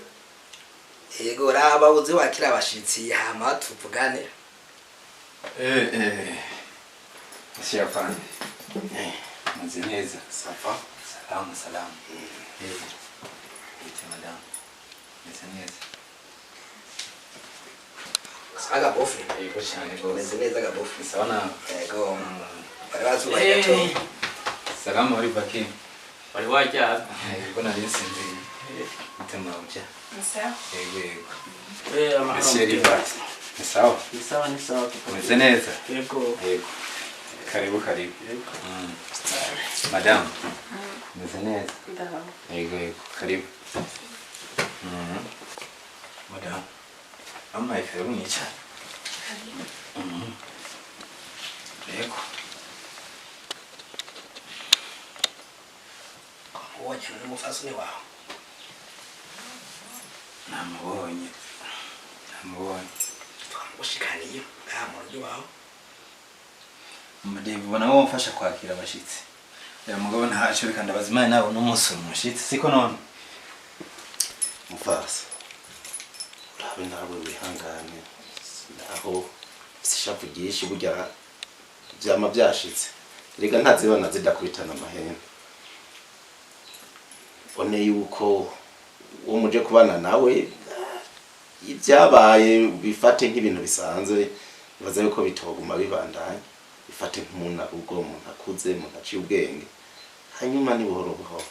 C: Yego raba uzi wakira abashitsi hama tuvugane.
E: Monsieur Afande. Meze neza.
D: Safa.
E: Salamu. Ite madam. Meze neza.
C: Saga bofu.
E: Yego cyane rwose.
C: Meze neza ga bofu.
E: Sawa na.
C: Yego. Barazu bayato.
E: Salamu ari baki.
K: wari wajya
E: Yego nari nsinzi. Mutema uja.
G: Nsa.
E: Yego.
K: amahoro
E: Ni sawa.
K: ni sawa
E: Meze neza.
K: yego
E: Karibu. Madam. Meze neza. Yego. Karibu. Madam. Amma karibu ni cha. Yego.
C: Woje n'umufasoni wawe.
E: Namubonye.
C: Twamushikaniye ngaha mu rugo wawe.
E: Mudebe bona wo mfasha kwakira abashitsi. Ya mugabo ntaco bikanda bazimana nabo n'umunsi umushitsi siko none.
D: Mufasa. Urabe nawe wihangane. Naho sishavugisha burya byama byashitse. Rega ntazibana zidakubitana amahembe. One yuko uwo muje kubana nawe ibyabaye bifate nk'ibintu bisanzwe bibaza yuko bitoguma bibandanye bifate nk'umuntu ubwo umuntu akuze umuntu aciye ubwenge hanyuma ni buhoro buhoro.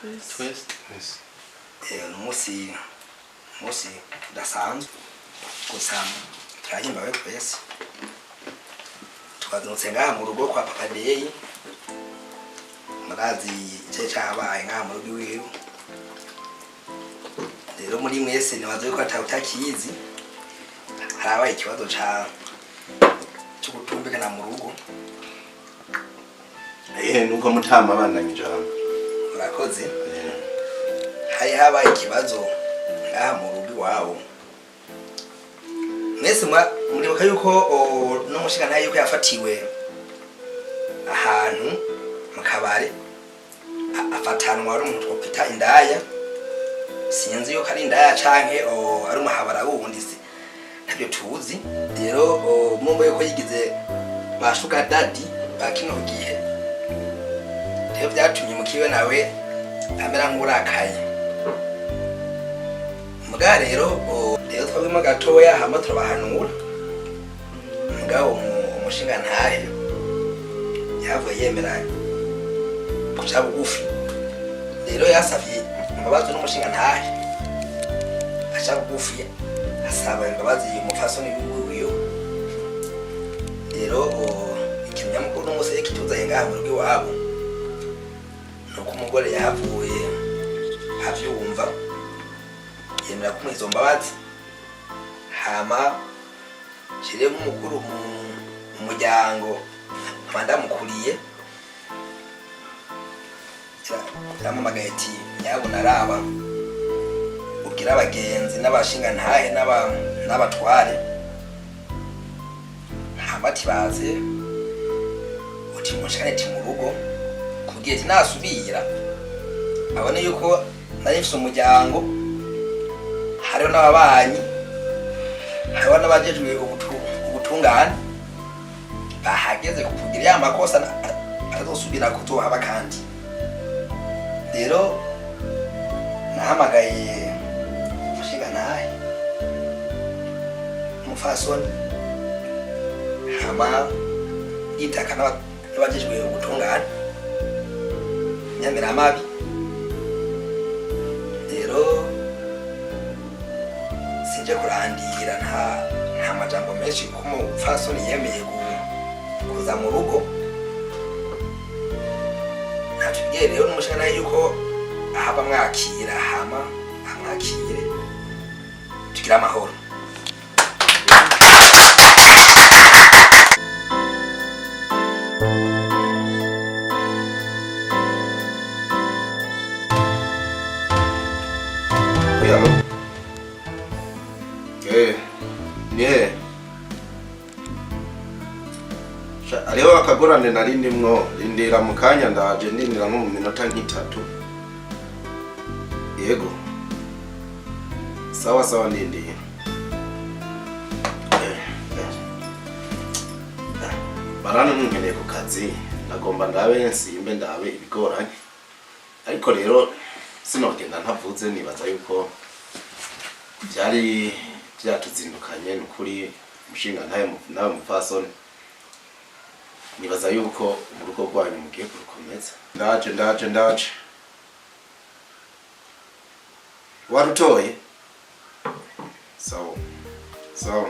K: twese
C: n'umunsi udasanzwe gusa turahimbawe twese twazindutse ngaha mu rugo kwa Papa Deyi murazi icyo cyabaye ngaha mu rugo iwiwe rero muri mwese nibaze ko utakizi harabaye ikibazo cyo gutumbikana mu rugo
D: nuko mutama abandanye ijambo
C: murakoze hari habaye ikibazo ngaha mu rugo iwabo mwese muribuka yuko n'umushikana yuko yafatiwe ahantu mu kabare afatanwa ari umuntu twita indaya sinzi yuko ari indaya canke ari umuhabara wundi se ntabyo tuzi rero mumbo yuko yigize bashuka dadi bakino gihe rero byatumye mukiwe nawe amera nk'urakaye mbwa rero twabimo gatoya hama turabahanura ngaho umushinga ntahe yavuye yemera kuca bugufi rero yasavye imbabazi n'umushinga ntahe aca bugufi asaba imbabazi umufasoni wiwe rero ikinyamukuru n'umunsi kituzanye ngaha mu rugo iwabo nuko umugore yahavuye avyumva yemera kumuha izo mbabazi hama shire nk'umukuru mu muryango ndamukuriye yaramamagaye ati nyabona araba ubwira abagenzi n'abashinga ntahe n'abatware hama ati baze uti mushikane ti mu rugo kugiye ati nasubira abone yuko nari mfise umuryango hariho n'ababanyi hariho n'abajejwe ubutungane bahageze kukugira ya makosa azosubira kutohaba kandi rero nahamagaye umushinga ntahe umufasoni hama yitaka n'abajejwe ubutungane Nyamiramabi rero sinje kurandira nta majambo menshi ko umufasoni yemeye kuza mu rugo natubwiye rero n'umushinga nawe yuko ahaba mwakira hama amwakire tugira amahoro
D: hariho akagorane nari ndimwo rindira mu kanya ndaje ndindira nko mu minota nk'itatu yego sawa ndindiye barana nkeneye ku kazi nagomba ndabe nsimbe ndabe ibigoranye ariko rero sinogenda ntavuze nibaza yuko byari byatuzindukanye n'ukuri umushinga nawe mupfasoni nibaza yuko mu rugo rwanyu mugiye kurukomeza ndaje warutoye sawa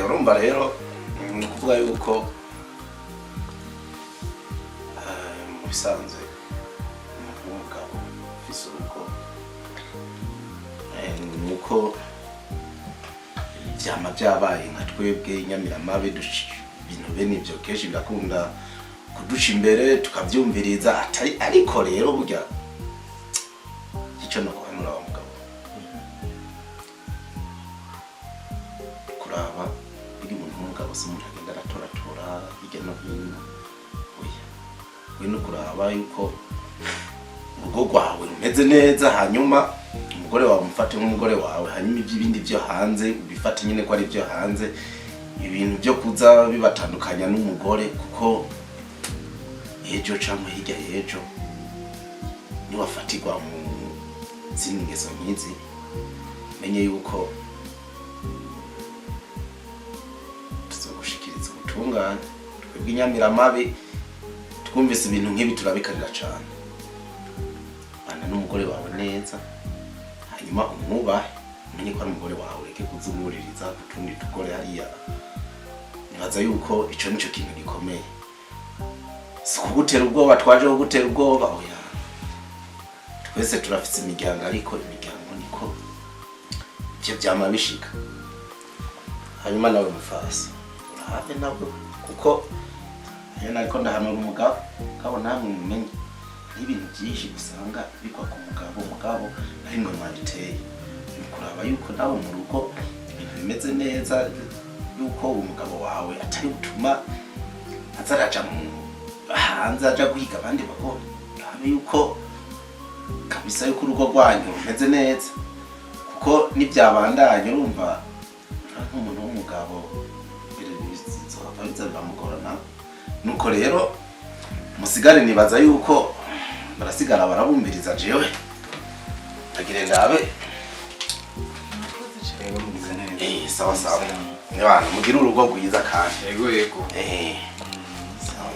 D: urumva rero ni ukuvuga yuko mu bisanzwe umuntu w'umugabo ufise urugo nuko byama byabaye nka twebwe Nyamiramabi ibintu bene ibyo kenshi birakunda kudusha imbere tukabyumviriza ariko rero burya icyo no kuhanura wa mugabo kuraba biri umuntu w'umugabo se umuntu agenda aratoratora hirya no hino we no kuraba yuko urugo rwawe rumeze neza hanyuma umugore wawe umufate nk'umugore wawe hanyuma iby'ibindi byo hanze ubifate nyine ko ari byo hanze ibintu byo kuza bibatandukanya n'umugore kuko ejo cyangwa hirya y'ejo niwafatirwa mu zindi ngeso nk'izi menye yuko tuzogushikiriza ubutungane twebwe Nyamiramabi
M: twumvise ibintu nk'ibi turabikarira cyane. Bana n'umugore wawe neza hanyuma umwubahe umenye ko ari umugore wawe ureke kuzumuririza utundi tugore hariya. Nibaza yuko ico nico kintu gikomeye. Si kugutera ubwoba twaje kugutera ubwoba oya. Twese turafite imiryango ariko imiryango niko ivyo vyama bishika. Hanyuma nawe mufasi urabe nawe kuko yena ariko ndahanura umugabo kabo namwe mumenye n'ibintu byinshi usanga bikwa ku mugabo ari mwe mwanditeye kuraba yuko nawe mu rugo ibintu bimeze neza yuko umugabo wawe atari gutuma azaraja mu hanze aja guhiga abandi bagore urabe yuko kabisa yuko urugo rwanyu rumeze neza kuko nibyabandanye urumva nk'umuntu w'umugabo bamugorana nuko rero musigare nibaza yuko barasigara barabumbiriza jewe agire ndabe sawa sawa nibana mugira urugo rwiza kandi
E: yego
M: sawa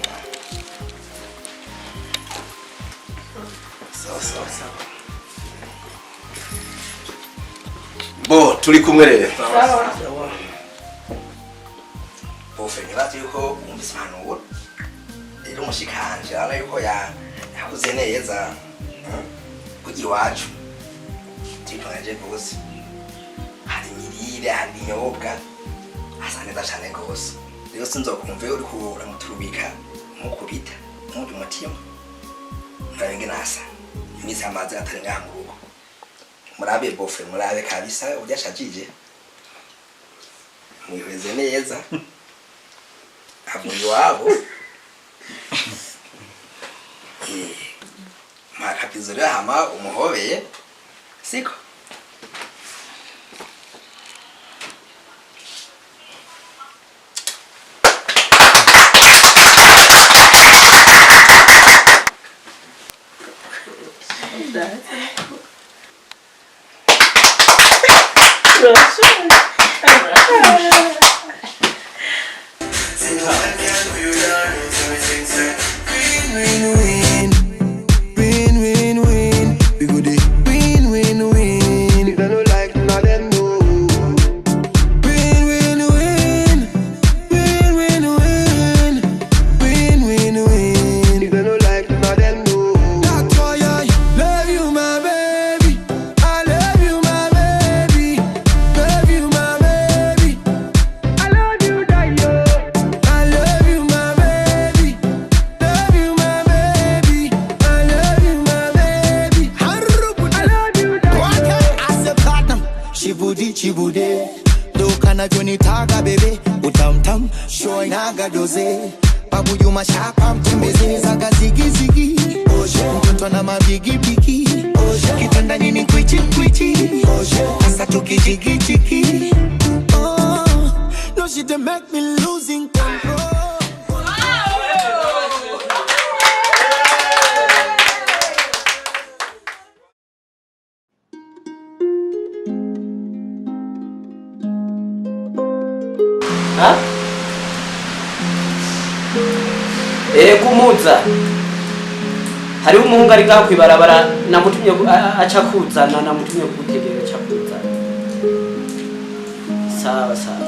M: bo turi kumwe rero
C: bofe nibaze yuko umvise impanuro rero umushikanje ara yuko yakuze neza kugira iwacu tipangaje gose hari imirire hari inyobwa asa neza cyane gose rero sinzokumva uri kubura muturubika mukubita muri umutima murabe nasa imisi amazi atari ngaha mu rugo murabe bofe murabe kabisa uryashajije mwihweze neza avuye wabo makapizo rero hama umuhobeye siko
F: chibude dokana joni taga bebe utamtam shoy naga doze babu yuma shapa mtembeze zaga zigi zigi mtoto na mabigi bigi kitanda nini kwichi kwichi asa tukijigi jigi no she dey make me losing control.
J: Kumuza hariho umuhungu ari gaho kwibarabara namutumye aca kuzana namutumye kugutegera aca kuzana sawa sawa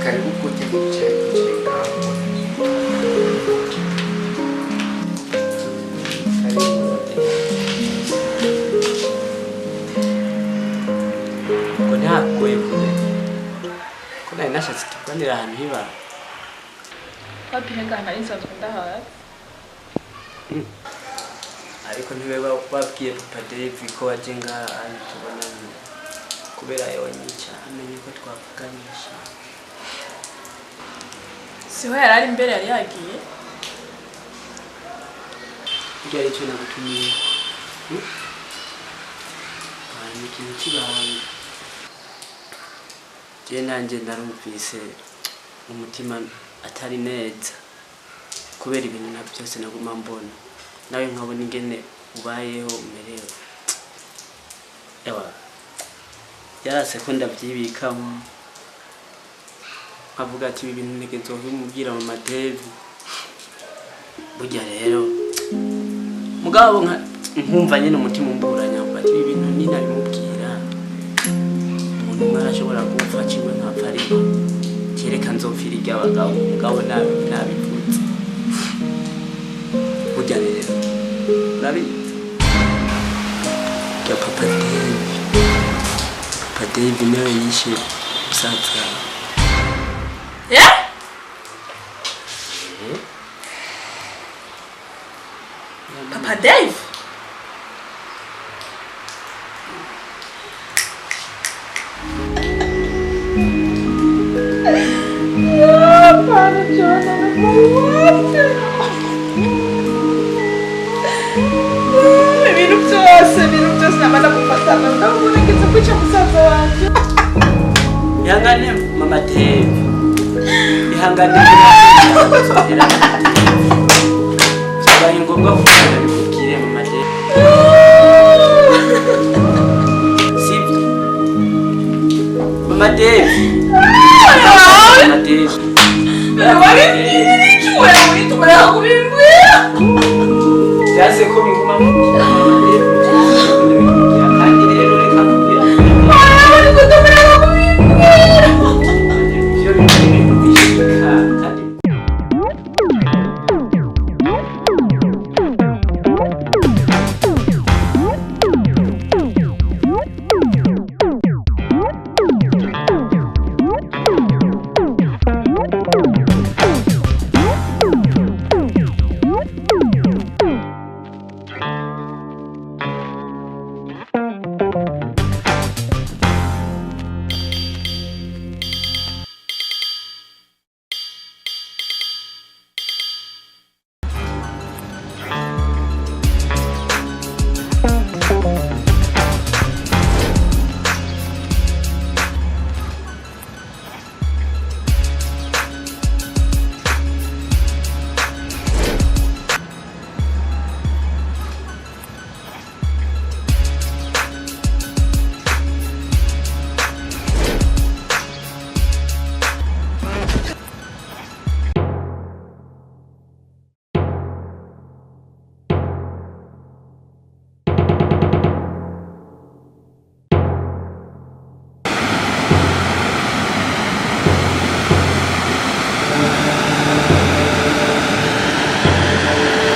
C: karibu kutegera
J: nashatse tuganira ahantu hiba
A: wapinga nari nsanzwe ndahaye
J: ariko ntiwe babwiye Papa Dave ko waje ngaha tubona kubera yonyica amenye ko twavuganisha
A: siho yarari imbere yari yagiye
J: byari cyo nagutumiye ni ikintu kibanga je nanje narumvise umutima atari neza kubera ibintu na byose naguma mbona nawe nkabona ingene ubayeho umerewe yarase ko ndabyibikamo nkavuga ati ibi bintu ntegerezwa kubimubwira mu madevi burya rero mugabo nkumva nyine umutima umburanya ngo ati ibi bintu ninabimubwira umuntu umwe arashobora gupfa kimwe nkapfa ariko kereka nzopfira iry'abagabo mugabo nabivutse burya rero urabizi ya Papa Dave niwe yishe musaza
G: Papa Dave? Ibintu byose namara gufatana ndabona ngize kwica musaza wanje.
J: Ihangane Mama Dave. Ihangane. Cyabaye ngombwa kugira bikubwire Mama Dave. Sibyo. Mama Dave. Mama Dave.
G: Wari iki wewe witumara kubimbwira?
J: Yase ko binguma mu kandi rero reka kubwira.
G: Wari kutumara kubimbwira.
J: Byo bintu bishika kandi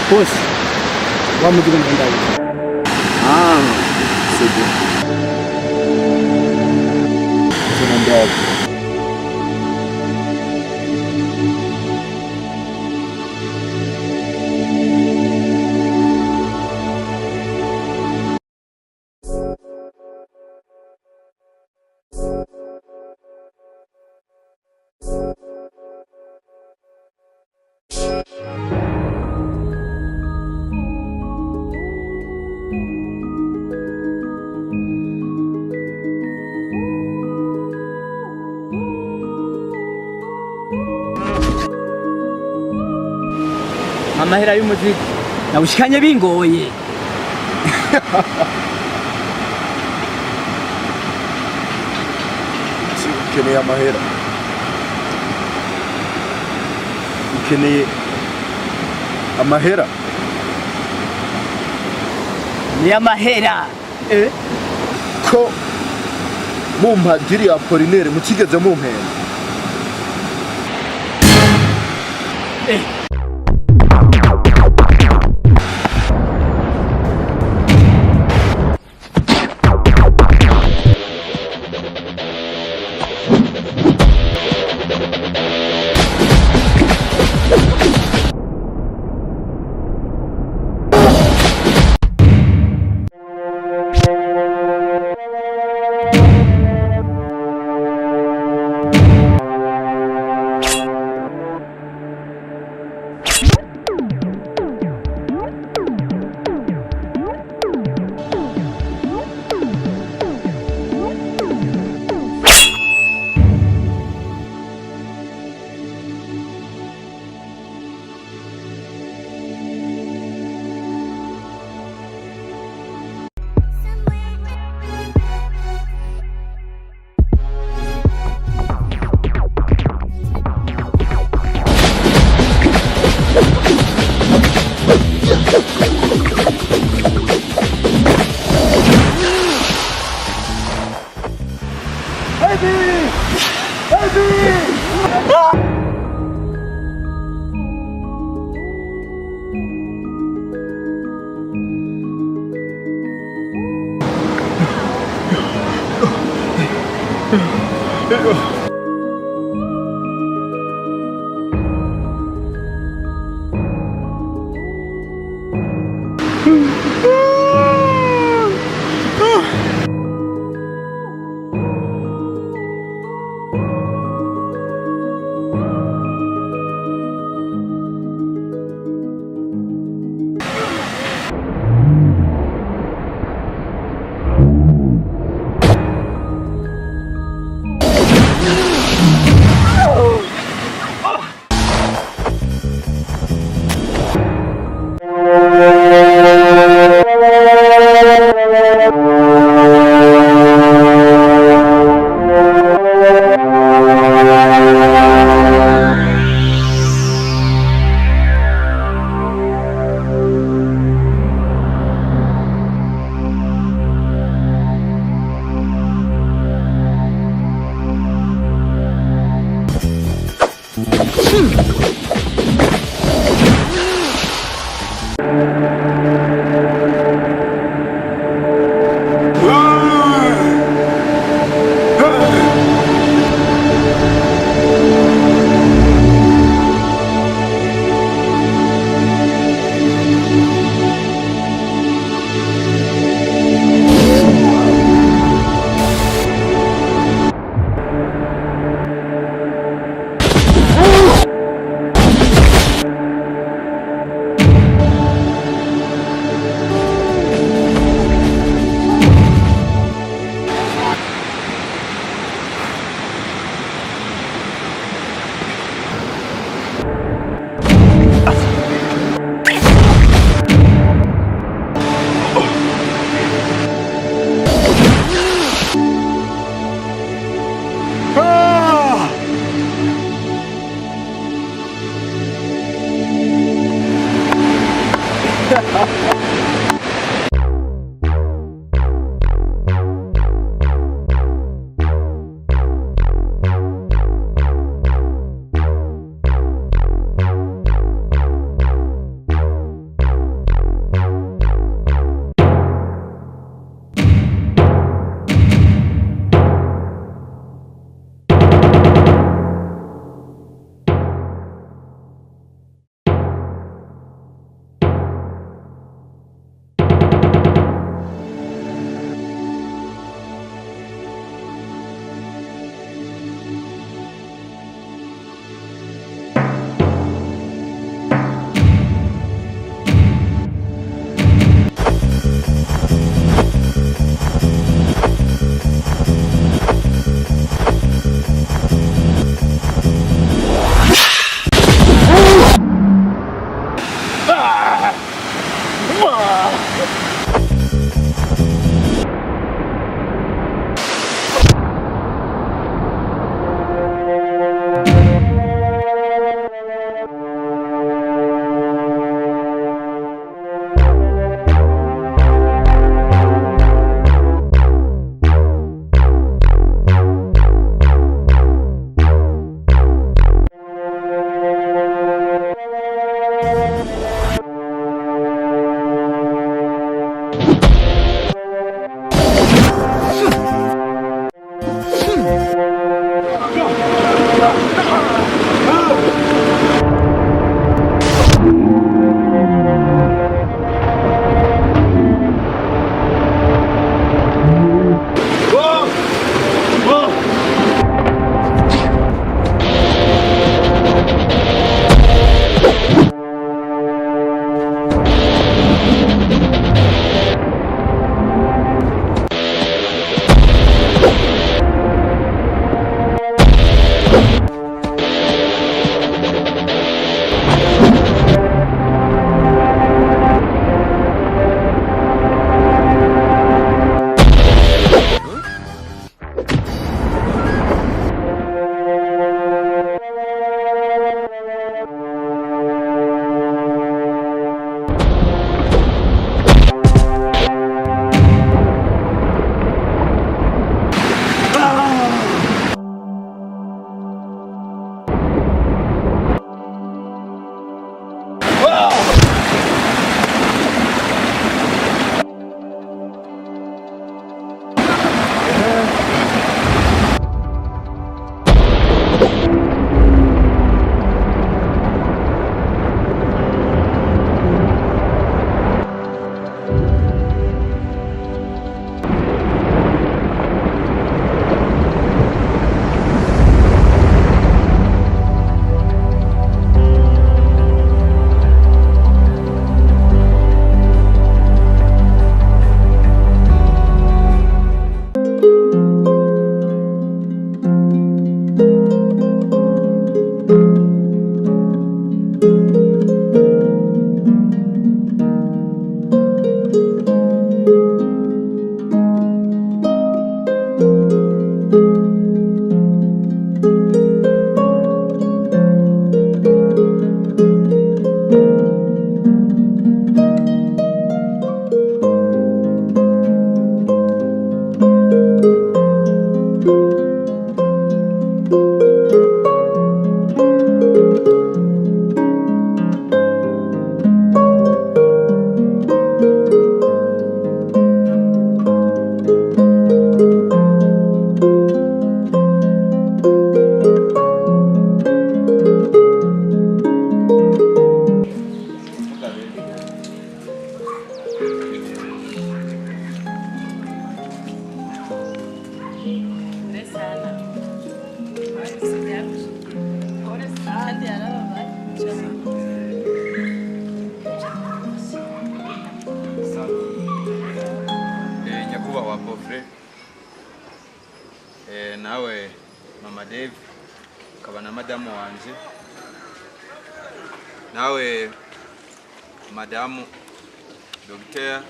J: Boss, wa muzigo ndenda hivi.
D: Sije. Tunaenda
J: amahera y'umuzigo nawushikanye bingoye.
D: ukeneye amahera. Ukeneye amahera.
J: Ni amahera.
D: Ko mumpadiri Apollinaire mutigeze mumpera.
E: Nyakubahwa Bofre, nawe Mama Dave, ukaba na madamu wanje, nawe madamu Dr.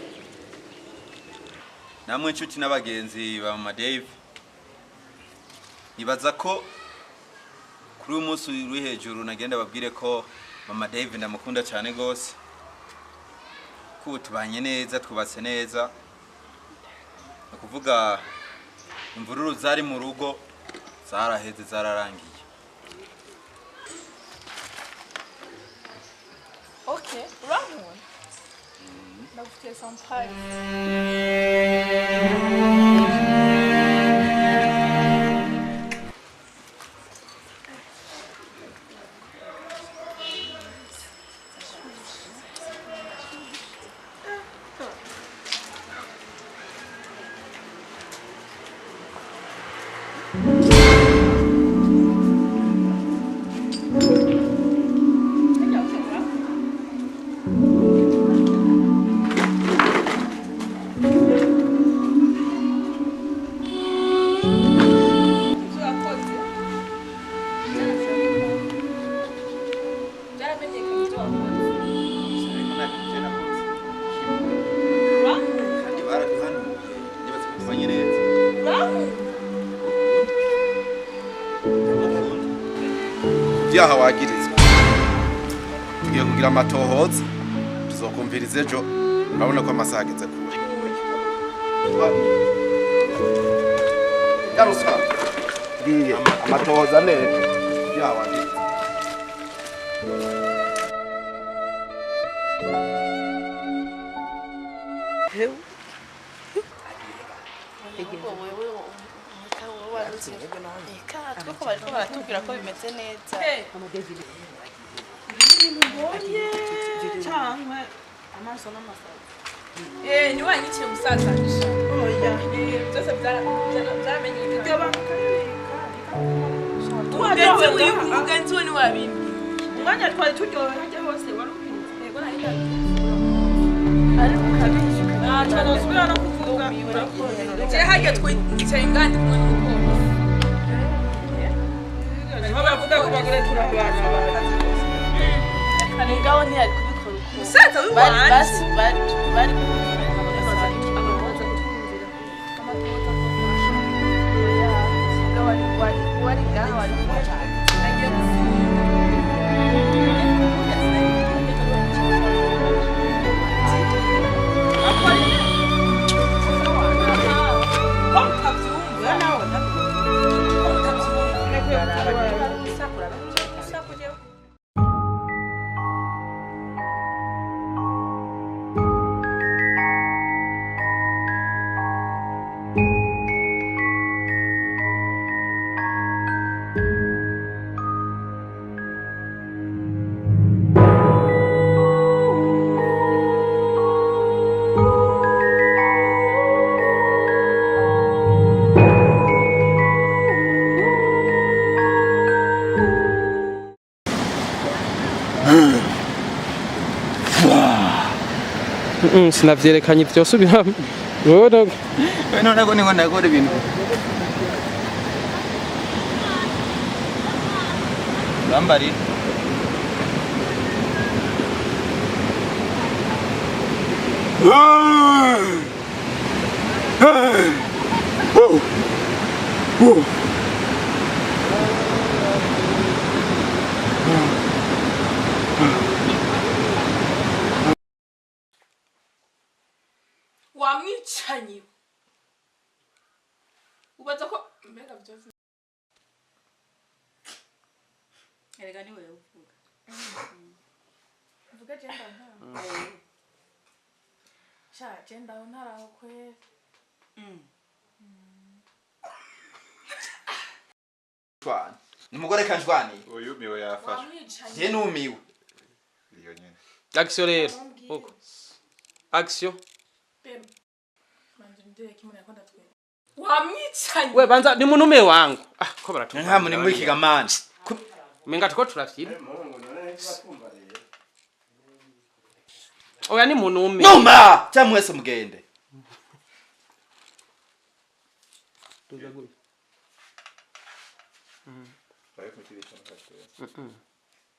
E: namwe inshuti n'abagenzi ba Mama Dave, nibaza ko kuri uyu munsi uri hejuru nagenda babwire ko Mama Dave ndamukunda cyane gose, ko tubanye neza, twubatse neza, kuvuga imvururu zari mu rugo zaraheze, zararangiye.
A: Okay, Ramon. Nagufitiye surprise.
M: Vyaha wagirizwa tugiye kugira amatohoza, tuzokumviriza ejo, urabona ko amasaha ageze kure. Yarusa ngiye amatohoza neza vyaha wagirizwa.
G: Twako bariko baratubwira ko bimeze neza. Cyangwa amaso n'amasazi.
A: Ni wanyikiye umusaza nisha. Oya. Byose byaramenyekana. Umugenzi we ni wabimbi.
G: Umwanya twari turyohe hajya hose wari ubinze.
A: Yego nahita.
G: Ari ukabije. Ntanosubira no kuvuga.
A: Je hajya twicaye ngandi kumwe n'umukobwa.
G: Bavuga ko bagore turabana bakazi bose. Kanigao ntiyari kubikora uko.
A: Musaza w'iwanje.
G: Bari wari ngaho wari
J: sinavyerekanye vyose ubiramo
E: none ko ningo ndakora ibintu urambari
A: wamwicanyi ubaza ko mbega byose
H: erega ni wewe uvuga
A: uvuga genda nta sha genda ntaraho kwe
E: Twana. Nimugore kanjwani.
N: Uyu miwe yafashe.
E: Je numiwe.
N: Iyo nyene.
O: Action rero. Uko. Action.
A: Pem. Manje ndire kimwe yakonda twe. Wamwicanyi.
O: We banza ni munume wangu. Ah ko baratumva.
E: Nkamu ni mwiki gamani.
O: Menga tuko turafira. Oya ni munume.
E: Numa! Chamwese mugende.
O: Tuzaguye.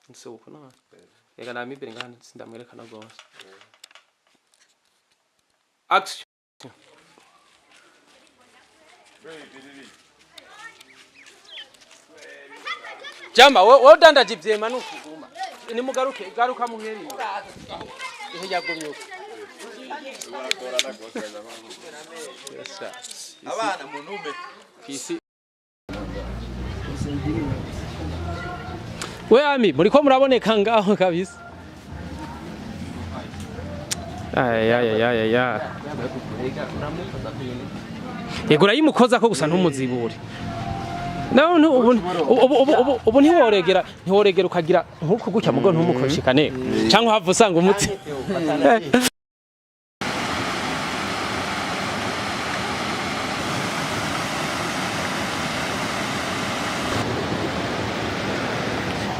O: Nso uko na. Ega na mibere ngana sindamwerekana gose. Action. Jamba wo dandaje ivyema nukuguma. Ni mugaruke garuka muheri. Ihe yagumyuka.
E: Abana munume.
O: Kisi. We ami muriko muraboneka ngaho kabisa. Aya. Yegura yimukoza ko gusa ntumuzibure. No ubu ntiworegera ukagira nkuko gutya mugo ntumukoshikane cyangwa havu usanga umuti.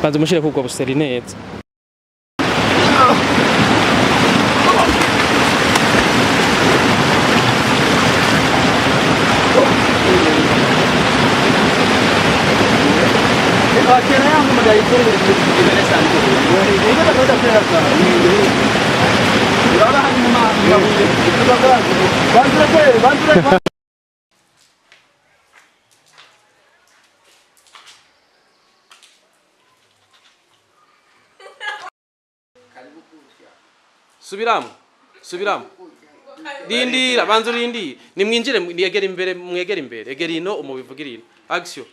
O: Banza umushire kubwo buseri neza. Subiramo. Lindira banzu lindi. Nimwinjire mwegera imbere, egera ino umubivugira ino. Action.